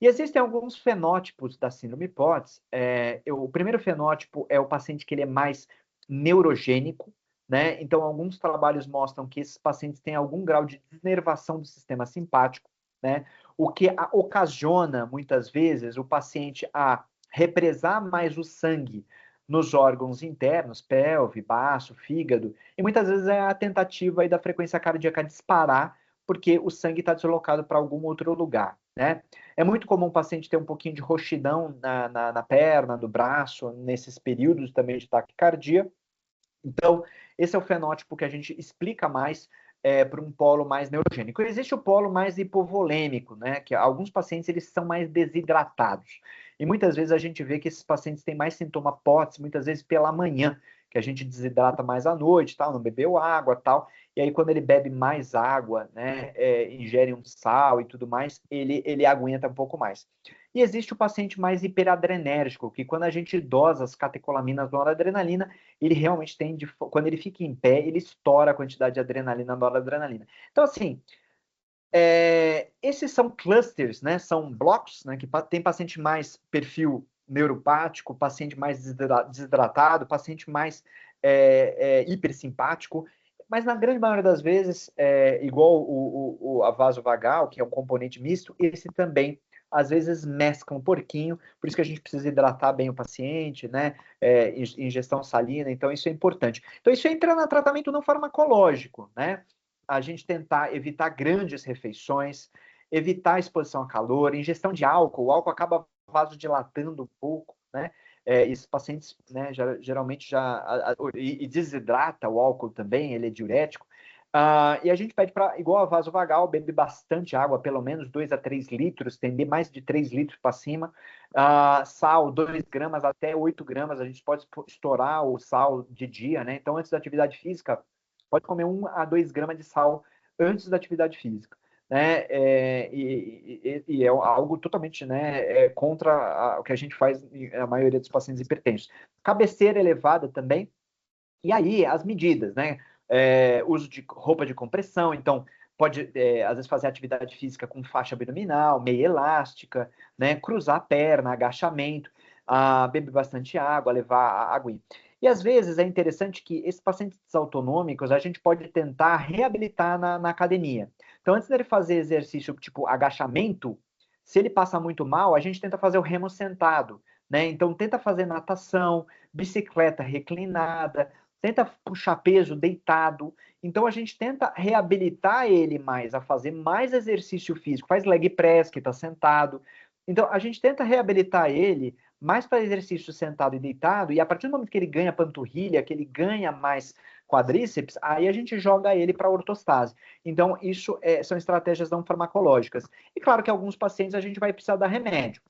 E existem alguns fenótipos da síndrome POTS. O primeiro fenótipo é o paciente que ele é mais neurogênico, né? Então, alguns trabalhos mostram que esses pacientes têm algum grau de denervação do sistema simpático, né? O que ocasiona, muitas vezes, o paciente a represar mais o sangue nos órgãos internos, pelve, baço, fígado, e muitas vezes é a tentativa aí da frequência cardíaca disparar, porque o sangue está deslocado para algum outro lugar, né? É muito comum o paciente ter um pouquinho de roxidão na perna, do braço, nesses períodos também de taquicardia. Então, esse é o fenótipo que a gente explica mais para um polo mais neurogênico. Existe o polo mais hipovolêmico, né? Que alguns pacientes eles são mais desidratados. E muitas vezes a gente vê que esses pacientes têm mais sintoma POTS, muitas vezes pela manhã, que a gente desidrata mais à noite, tal, não bebeu água, tal. E aí quando ele bebe mais água, né, ingere um sal e tudo mais, ele aguenta um pouco mais. E existe o paciente mais hiperadrenérgico, que quando a gente dosa as catecolaminas noradrenalina, ele realmente quando ele fica em pé, ele estoura a quantidade de adrenalina, noradrenalina. Então, assim, esses são clusters, né? São blocos, né? Que tem paciente mais perfil neuropático, paciente mais desidratado, paciente mais hipersimpático, mas na grande maioria das vezes, igual a vasovagal, que é um componente misto, esse também às vezes mescla um pouquinho, por isso que a gente precisa hidratar bem o paciente, né? Ingestão salina, então isso é importante. Então isso entra no tratamento não farmacológico, né? A gente tentar evitar grandes refeições, evitar a exposição a calor, ingestão de álcool, o álcool acaba vasodilatando um pouco, né? Esses pacientes, né, geralmente e desidrata o álcool também, ele é diurético. E a gente pede para, igual a vasovagal, beber bastante água, pelo menos 2 a 3 litros, tender mais de 3 litros para cima. Sal, 2 gramas até 8 gramas, a gente pode estourar o sal de dia, né? Então, antes da atividade física, pode comer 1 a 2 gramas de sal antes da atividade física. Né? E é algo totalmente, né, contra o que a gente faz a maioria dos pacientes hipertensos. Cabeceira elevada também, e aí as medidas, né? Uso de roupa de compressão, então pode, às vezes, fazer atividade física com faixa abdominal, meia elástica, né? Cruzar a perna, agachamento, beber bastante água, levar aguinha. E às vezes é interessante que esses pacientes autonômicos a gente pode tentar reabilitar na academia. Então, antes dele fazer exercício tipo agachamento, se ele passa muito mal, a gente tenta fazer o remo sentado, né? Então, tenta fazer natação, bicicleta reclinada, tenta puxar peso deitado. Então, a gente tenta reabilitar ele mais, a fazer mais exercício físico. Faz leg press, que está sentado. Então, a gente tenta reabilitar ele mais para exercício sentado e deitado, e a partir do momento que ele ganha panturrilha, que ele ganha mais quadríceps, aí a gente joga ele para ortostase. Então, isso são estratégias não farmacológicas. E claro que alguns pacientes a gente vai precisar dar remédio.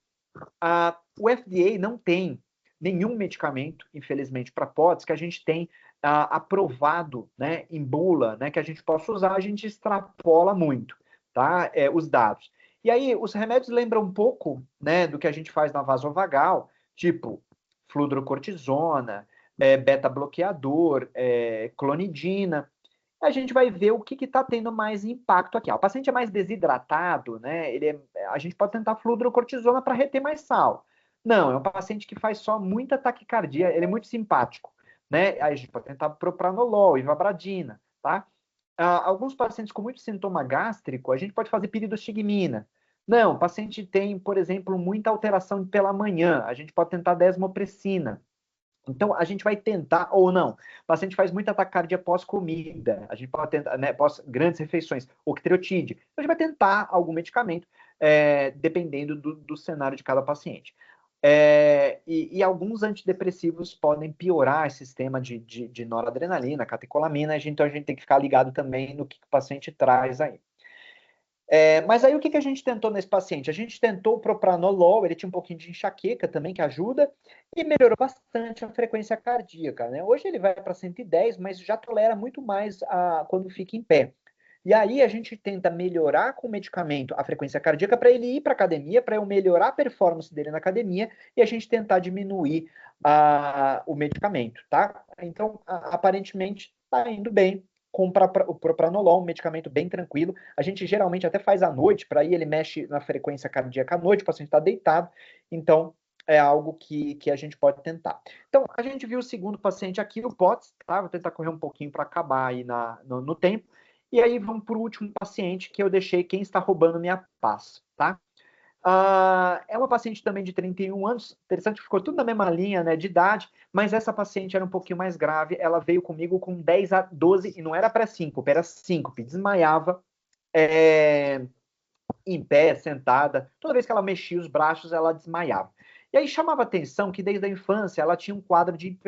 O FDA não tem nenhum medicamento, infelizmente, para POTS que a gente tem aprovado, né, em bula, né, que a gente possa usar, a gente extrapola muito, tá? Os dados. E aí, os remédios lembram um pouco, né, do que a gente faz na vasovagal, tipo fludrocortisona, beta-bloqueador, clonidina. A gente vai ver o que está tendo mais impacto aqui. O paciente é mais desidratado, né? A gente pode tentar fludrocortisona para reter mais sal. Não, é um paciente que faz só muita taquicardia, ele é muito simpático, né? Aí a gente pode tentar propranolol, ivabradina, tá? Alguns pacientes com muito sintoma gástrico, a gente pode fazer piridostigmina. Não, o paciente tem, por exemplo, muita alteração pela manhã, a gente pode tentar desmopressina. Então, a gente vai tentar, ou não, o paciente faz muita taquicardia pós-comida, a gente pode tentar, né, pós grandes refeições, octreotide. Então, a gente vai tentar algum medicamento, dependendo do cenário de cada paciente. E alguns antidepressivos podem piorar esse sistema de noradrenalina, catecolamina, então a gente tem que ficar ligado também no que o paciente traz aí. Mas aí o que a gente tentou nesse paciente? A gente tentou o propranolol, ele tinha um pouquinho de enxaqueca também, que ajuda, e melhorou bastante a frequência cardíaca, né? Hoje ele vai para 110, mas já tolera muito mais quando fica em pé. E aí a gente tenta melhorar com o medicamento a frequência cardíaca para ele ir para a academia, para eu melhorar a performance dele na academia, e a gente tentar diminuir o medicamento, tá? Então, aparentemente, está indo bem com o propranolol, um medicamento bem tranquilo. A gente geralmente até faz à noite, para aí ele mexe na frequência cardíaca à noite, o paciente está deitado, então é algo que a gente pode tentar. Então, a gente viu o segundo paciente aqui, o POTS, tá? Vou tentar correr um pouquinho para acabar aí no tempo. E aí vamos para o último paciente que eu deixei quem está roubando minha paz, tá? É uma paciente também de 31 anos, interessante, ficou tudo na mesma linha, né, de idade, mas essa paciente era um pouquinho mais grave, ela veio comigo com 10 a 12, e não era pré-síncope, era síncope, desmaiava, em pé, sentada, toda vez que ela mexia os braços, ela desmaiava. E aí chamava atenção que desde a infância ela tinha um quadro de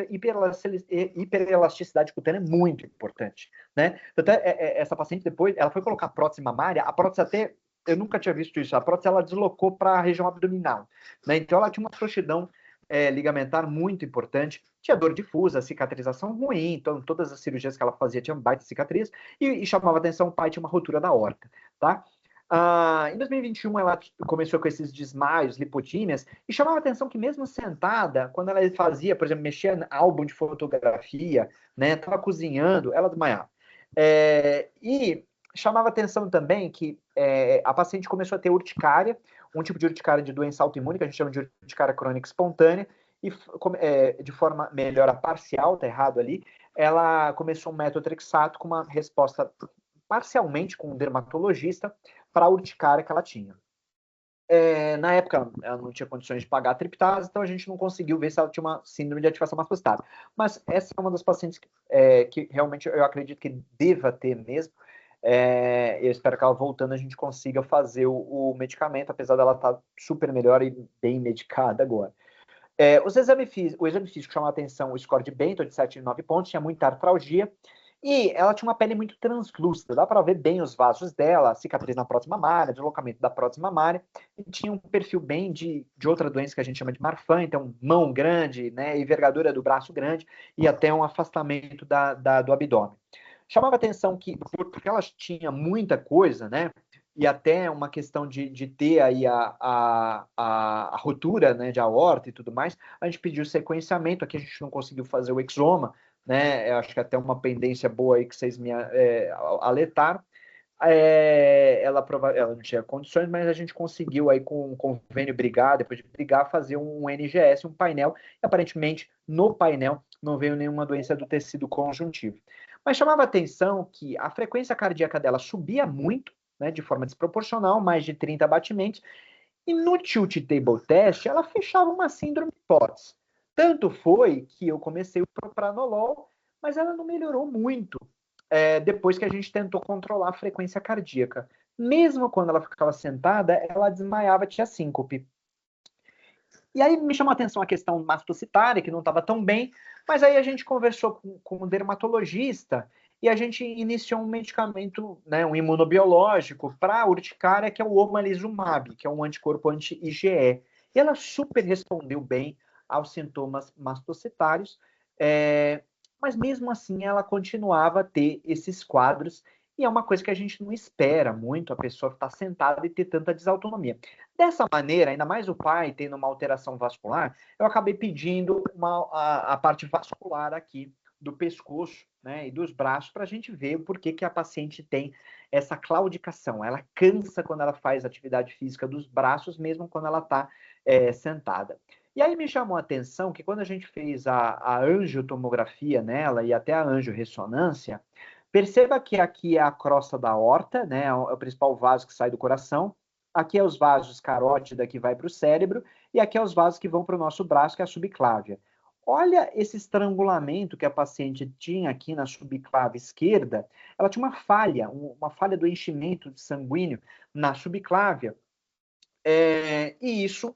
hiperelasticidade cutânea muito importante, né? Até essa paciente depois, ela foi colocar prótese mamária, a prótese até, eu nunca tinha visto isso, a prótese ela deslocou para a região abdominal, né? Então ela tinha uma frouxidão ligamentar muito importante, tinha dor difusa, cicatrização ruim, então todas as cirurgias que ela fazia tinham baita cicatriz, e chamava atenção, o pai tinha uma rotura da aorta, tá? Em 2021, ela começou com esses desmaios, lipotímias, e chamava a atenção que mesmo sentada, quando ela fazia, por exemplo, mexia no álbum de fotografia, né, estava cozinhando, ela desmaiava. E chamava a atenção também que a paciente começou a ter urticária. um tipo de urticária de doença autoimune, que a gente chama de urticária crônica espontânea, e de forma melhora parcial, tá errado ali, ela começou um metotrexato com uma resposta parcialmente com um dermatologista para a urticária que ela tinha. Na época, ela não tinha condições de pagar a triptase, então a gente não conseguiu ver se ela tinha uma síndrome de ativação maspositária. Mas essa é uma das pacientes que realmente eu acredito que deva ter mesmo. Eu espero que ela voltando a gente consiga fazer o medicamento, apesar dela estar super melhor e bem medicada agora. O exame físico chamou a atenção, o score de Bento de 7 e 9 pontos, tinha muita artralgia, e ela tinha uma pele muito translúcida, dá para ver bem os vasos dela, cicatriz na próxima mamária, deslocamento da próxima mamária, e tinha um perfil bem de outra doença que a gente chama de Marfan, então mão grande, né, envergadura do braço grande, e até um afastamento do abdômen. Chamava atenção que, porque ela tinha muita coisa, né, e até uma questão de ter aí a rotura, né, de aorta e tudo mais, a gente pediu sequenciamento, aqui a gente não conseguiu fazer o exoma, né, eu acho que até uma pendência boa aí que vocês me alertaram. Ela não tinha condições, mas a gente conseguiu aí com um convênio brigar, depois de brigar, fazer um NGS, um painel, e aparentemente no painel não veio nenhuma doença do tecido conjuntivo. Mas chamava atenção que a frequência cardíaca dela subia muito, né, de forma desproporcional, mais de 30 batimentos, e no tilt table test ela fechava uma síndrome POTS. Tanto foi que eu comecei o propranolol, mas ela não melhorou muito depois que a gente tentou controlar a frequência cardíaca. Mesmo quando ela ficava sentada, ela desmaiava, tinha síncope. E aí me chamou a atenção a questão mastocitária, que não estava tão bem, mas aí a gente conversou com um dermatologista e a gente iniciou um medicamento, né, um imunobiológico para a urticária, que é o omalizumab, que é um anticorpo anti-IgE. E ela super respondeu bem aos sintomas mastocitários, mas mesmo assim ela continuava a ter esses quadros, e é uma coisa que a gente não espera muito, a pessoa estar sentada e ter tanta desautonomia. Dessa maneira, ainda mais o pai tendo uma alteração vascular, eu acabei pedindo a parte vascular aqui do pescoço, né, e dos braços, para a gente ver o porquê que a paciente tem essa claudicação. Ela cansa quando ela faz atividade física dos braços, mesmo quando ela está sentada. E aí me chamou a atenção que quando a gente fez a angiotomografia nela e até a angiorressonância, perceba que aqui é a crosta da aorta, né, é o principal vaso que sai do coração. Aqui é os vasos carótida que vai para o cérebro, e aqui é os vasos que vão para o nosso braço, que é a subclávia. Olha esse estrangulamento que a paciente tinha aqui na subclávia esquerda. Ela tinha uma falha do enchimento sanguíneo na subclávia. E isso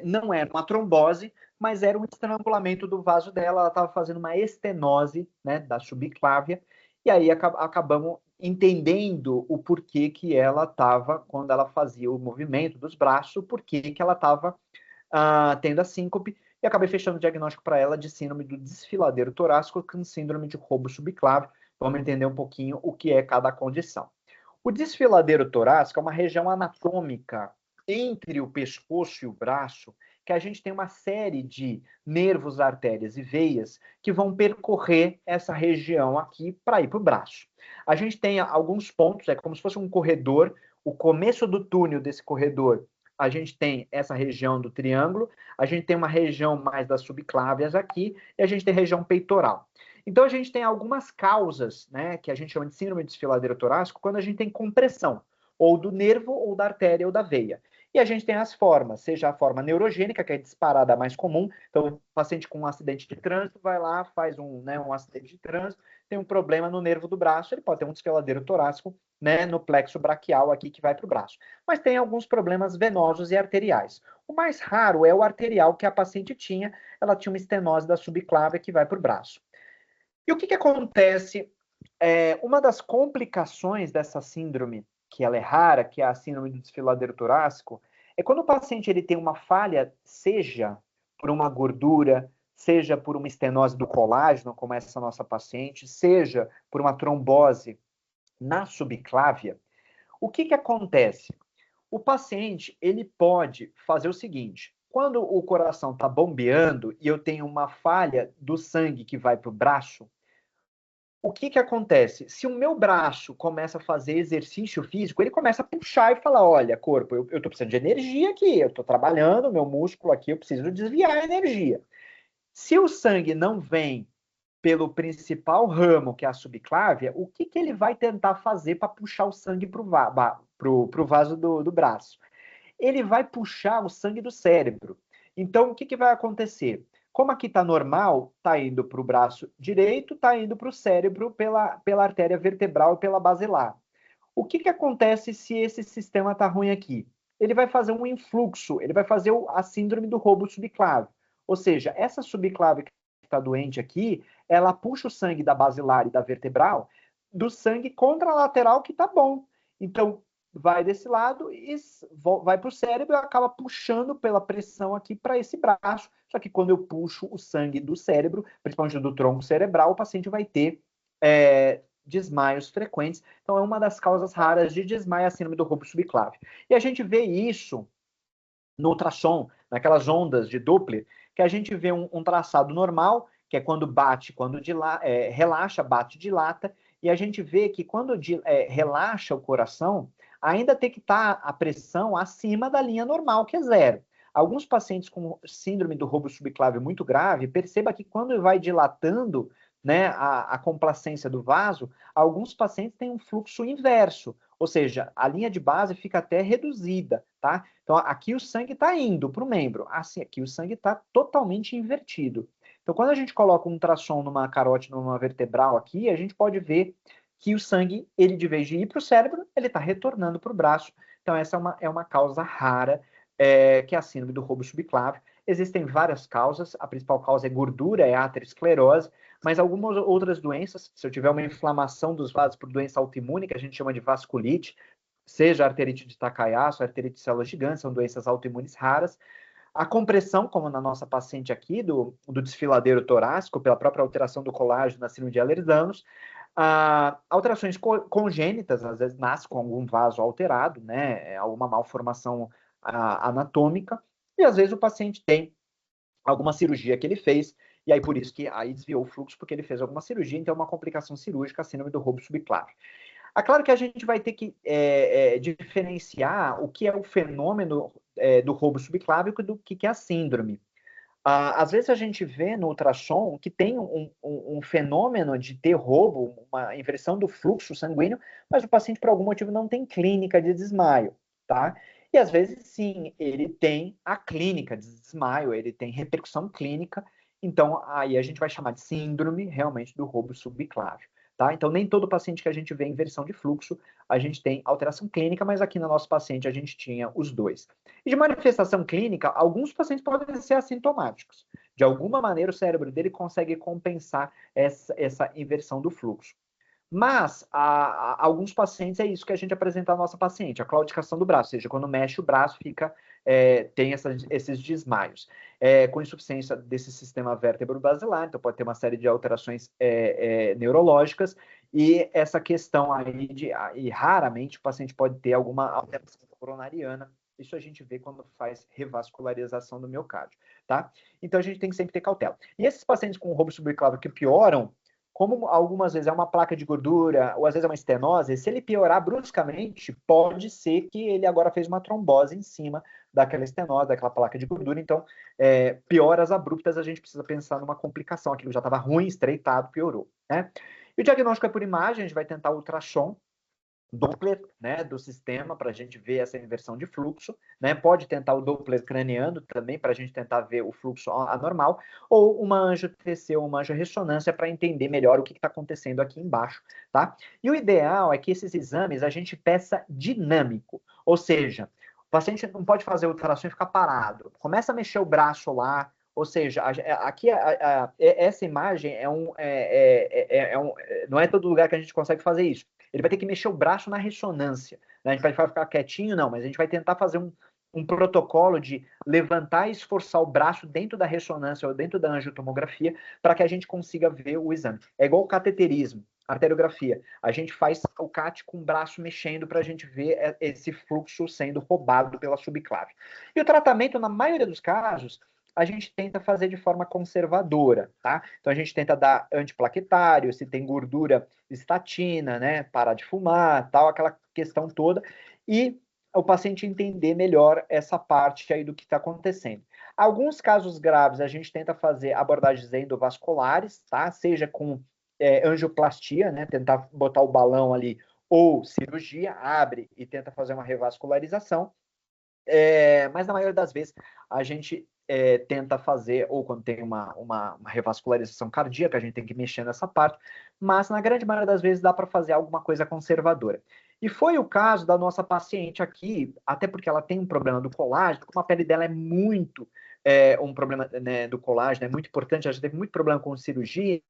não era uma trombose, mas era um estrangulamento do vaso dela. Ela estava fazendo uma estenose, né, da subclávia, e aí acabamos entendendo o porquê que ela estava, quando ela fazia o movimento dos braços, o porquê que ela estava tendo a síncope, e acabei fechando o diagnóstico para ela de síndrome do desfiladeiro torácico com síndrome de roubo subclávio. Vamos entender um pouquinho o que é cada condição. O desfiladeiro torácico é uma região anatômica entre o pescoço e o braço, que a gente tem uma série de nervos, artérias e veias que vão percorrer essa região aqui para ir para o braço. A gente tem alguns pontos, é como se fosse um corredor, o começo do túnel desse corredor, a gente tem essa região do triângulo, a gente tem uma região mais das subclávias aqui, e a gente tem a região peitoral. Então, a gente tem algumas causas, né, que a gente chama de síndrome de desfiladeiro torácico, quando a gente tem compressão, ou do nervo, ou da artéria, ou da veia. E a gente tem as formas, seja a forma neurogênica, que é disparada a mais comum. Então, o paciente com um acidente de trânsito vai lá, faz um acidente de trânsito, tem um problema no nervo do braço, ele pode ter um desfiladeiro torácico, né, no plexo braquial aqui que vai para o braço. Mas tem alguns problemas venosos e arteriais. O mais raro é o arterial que a paciente tinha, ela tinha uma estenose da subclávia que vai para o braço. E o que acontece? Uma das complicações dessa síndrome, que ela é rara, que é a síndrome do desfiladeiro torácico, é quando o paciente ele tem uma falha, seja por uma gordura, seja por uma estenose do colágeno, como essa nossa paciente, seja por uma trombose na subclávia. O que acontece? O paciente ele pode fazer o seguinte: quando o coração está bombeando e eu tenho uma falha do sangue que vai para o braço, o que que acontece? Se o meu braço começa a fazer exercício físico, ele começa a puxar e falar, olha, corpo, eu estou precisando de energia aqui, eu estou trabalhando, meu músculo aqui, eu preciso desviar a energia. Se o sangue não vem pelo principal ramo, que é a subclávia, o que, que ele vai tentar fazer para puxar o sangue para o vaso do braço? Ele vai puxar o sangue do cérebro. Então, o que, que vai acontecer? Como aqui está normal, está indo para o braço direito, está indo para o cérebro pela artéria vertebral e pela basilar. O que, que acontece se esse sistema está ruim aqui? Ele vai fazer um influxo, ele vai fazer a síndrome do roubo subclávio. Ou seja, essa subclávia que está doente aqui, ela puxa o sangue da basilar e da vertebral do sangue contralateral que está bom. Então, vai desse lado e vai para o cérebro e acaba puxando pela pressão aqui para esse braço. Só que quando eu puxo o sangue do cérebro, principalmente do tronco cerebral, o paciente vai ter desmaios frequentes. Então, é uma das causas raras de desmaio, a síndrome do roubo subclávio. E a gente vê isso no ultrassom, naquelas ondas de Doppler, que a gente vê um traçado normal, que é quando bate, quando relaxa, bate, dilata, e a gente vê que quando relaxa o coração, ainda tem que estar a pressão acima da linha normal, que é zero. Alguns pacientes com síndrome do roubo subclávio muito grave, perceba que quando vai dilatando, né, a complacência do vaso, alguns pacientes têm um fluxo inverso, ou seja, a linha de base fica até reduzida, tá? Então, aqui o sangue está indo para o membro, assim, aqui o sangue está totalmente invertido. Então, quando a gente coloca um ultrassom numa carótida, numa vertebral aqui, a gente pode ver que o sangue, ele de vez de ir para o cérebro, ele está retornando para o braço. Então, essa é uma causa rara, que é a síndrome do roubo subclávio. Existem várias causas, a principal causa é gordura, é a aterosclerose, mas algumas outras doenças, se eu tiver uma inflamação dos vasos por doença autoimune, que a gente chama de vasculite, seja arterite de Takayasu, arterite de células gigantes, são doenças autoimunes raras. A compressão, como na nossa paciente aqui, do desfiladeiro torácico, pela própria alteração do colágeno na síndrome de Ehlers-Danlos. Alterações congênitas, às vezes nasce com algum vaso alterado, né, alguma malformação anatômica, e às vezes o paciente tem alguma cirurgia que ele fez, e aí por isso que aí desviou o fluxo, porque ele fez alguma cirurgia, então é uma complicação cirúrgica, a síndrome do roubo subclávio. É claro que a gente vai ter que diferenciar o que é o fenômeno do roubo subclávico do que é a síndrome. Às vezes a gente vê no ultrassom que tem um fenômeno de ter roubo, uma inversão do fluxo sanguíneo, mas o paciente, por algum motivo, não tem clínica de desmaio, tá? E às vezes, sim, ele tem a clínica de desmaio, ele tem repercussão clínica, então aí a gente vai chamar de síndrome, realmente, do roubo subclávio. Tá? Então, nem todo paciente que a gente vê inversão de fluxo, a gente tem alteração clínica, mas aqui no nosso paciente a gente tinha os dois. E de manifestação clínica, alguns pacientes podem ser assintomáticos. De alguma maneira, o cérebro dele consegue compensar essa inversão do fluxo. Mas, alguns pacientes, é isso que a gente apresenta à nossa paciente, a claudicação do braço, ou seja, quando mexe o braço, tem esses desmaios. Com insuficiência desse sistema vértebro-basilar, então pode ter uma série de alterações neurológicas, e essa questão aí e raramente o paciente pode ter alguma alteração coronariana. Isso a gente vê quando faz revascularização do miocárdio, tá? Então a gente tem que sempre ter cautela. E esses pacientes com roubo subclávio que pioram, como algumas vezes é uma placa de gordura, ou às vezes é uma estenose, se ele piorar bruscamente, pode ser que ele agora fez uma trombose em cima daquela estenose, daquela placa de gordura. Então, pioras abruptas, a gente precisa pensar numa complicação. Aquilo já estava ruim, estreitado, piorou, né? E o diagnóstico é por imagem, a gente vai tentar ultrassom, Doppler, né, do sistema, para a gente ver essa inversão de fluxo, né? Pode tentar o Doppler craniano também, para a gente tentar ver o fluxo anormal, ou uma angio-TC ou uma angio-ressonância para entender melhor o que está acontecendo aqui embaixo, tá? E o ideal é que esses exames a gente peça dinâmico, ou seja, o paciente não pode fazer ultrassom e ficar parado, começa a mexer o braço lá, ou seja, aqui essa imagem não é todo lugar que a gente consegue fazer isso. Ele vai ter que mexer o braço na ressonância. Né? A gente vai ficar quietinho, não, mas a gente vai tentar fazer um protocolo de levantar e esforçar o braço dentro da ressonância ou dentro da angiotomografia para que a gente consiga ver o exame. É igual o cateterismo, arteriografia. A gente faz o CAT com o braço mexendo para a gente ver esse fluxo sendo roubado pela subclave. E o tratamento, na maioria dos casos, a gente tenta fazer de forma conservadora, tá? Então a gente tenta dar antiplaquetário, se tem gordura, estatina, né? Parar de fumar, tal, aquela questão toda, e o paciente entender melhor essa parte aí do que está acontecendo. Alguns casos graves a gente tenta fazer abordagens endovasculares, tá? Seja com angioplastia, né? Tentar botar o balão ali, ou cirurgia, abre e tenta fazer uma revascularização. Mas na maioria das vezes a gente tenta fazer, ou quando tem uma revascularização cardíaca, a gente tem que mexer nessa parte, mas na grande maioria das vezes dá para fazer alguma coisa conservadora. E foi o caso da nossa paciente aqui, até porque ela tem um problema do colágeno, como a pele dela é muito um problema, né, do colágeno, é muito importante, ela já teve muito problema com cirurgia,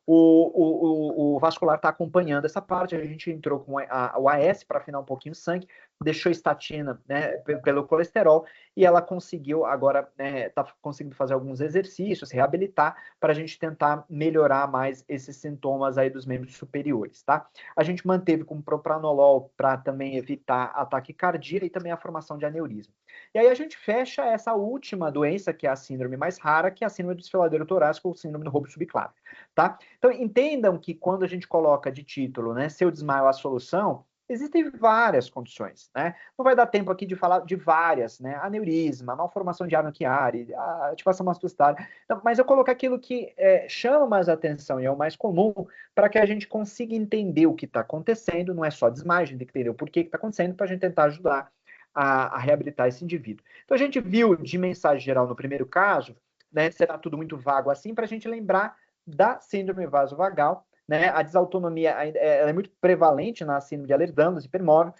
o vascular está acompanhando essa parte, a gente entrou com o AS para afinar um pouquinho o sangue, deixou estatina, né, pelo colesterol, e ela conseguiu agora, está conseguindo fazer alguns exercícios, reabilitar, para a gente tentar melhorar mais esses sintomas aí dos membros superiores, tá? A gente manteve com propranolol para também evitar ataque cardíaco e também a formação de aneurisma. E aí a gente fecha essa última doença, que é a síndrome mais rara, que é a síndrome do desfiladeiro torácico ou síndrome do roubo subclávio, tá? Então entendam que quando a gente coloca de título, né, seu desmaio a solução, existem várias condições, né? Não vai dar tempo aqui de falar de várias, né? Aneurisma, malformação de Arno Chiari, ativação masturcitária. Mas eu coloquei aquilo que chama mais atenção e é o mais comum para que a gente consiga entender o que está acontecendo. Não é só desmaio, a gente tem que entender o porquê que está acontecendo para a gente tentar ajudar a reabilitar esse indivíduo. Então a gente viu de mensagem geral no primeiro caso, né? Será tudo muito vago assim, para a gente lembrar da síndrome vasovagal, né? A desautonomia é muito prevalente na síndrome de Ehlers-Danlos, hipermóvel,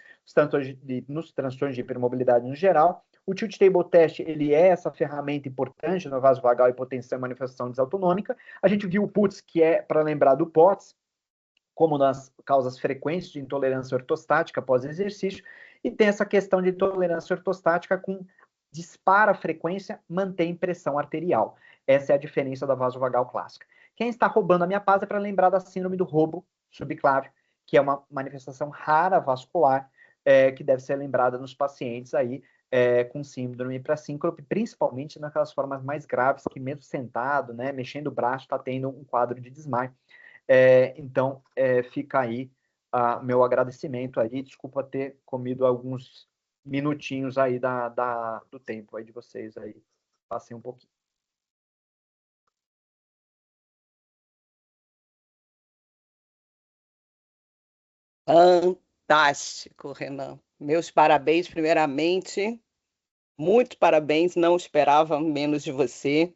nos transtornos de hipermobilidade no geral. O Tilt Table Test, ele é essa ferramenta importante no vasovagal, hipotensão e manifestação desautonômica. A gente viu o PUTS, que é para lembrar do POTS, como nas causas frequentes de intolerância ortostática após exercício, e tem essa questão de intolerância ortostática com dispara a frequência, mantém pressão arterial. Essa é a diferença da vasovagal clássica. Quem está roubando a minha paz é para lembrar da síndrome do roubo subclávio, que é uma manifestação rara vascular, que deve ser lembrada nos pacientes aí com síndrome pré-síncope, principalmente naquelas formas mais graves, que mesmo sentado, né, mexendo o braço, está tendo um quadro de desmaio. Então, fica aí meu agradecimento aí. Desculpa ter comido alguns minutinhos aí do tempo aí de vocês aí. Passei um pouquinho. Fantástico, Renan. Meus parabéns, primeiramente. Muito parabéns, não esperava menos de você.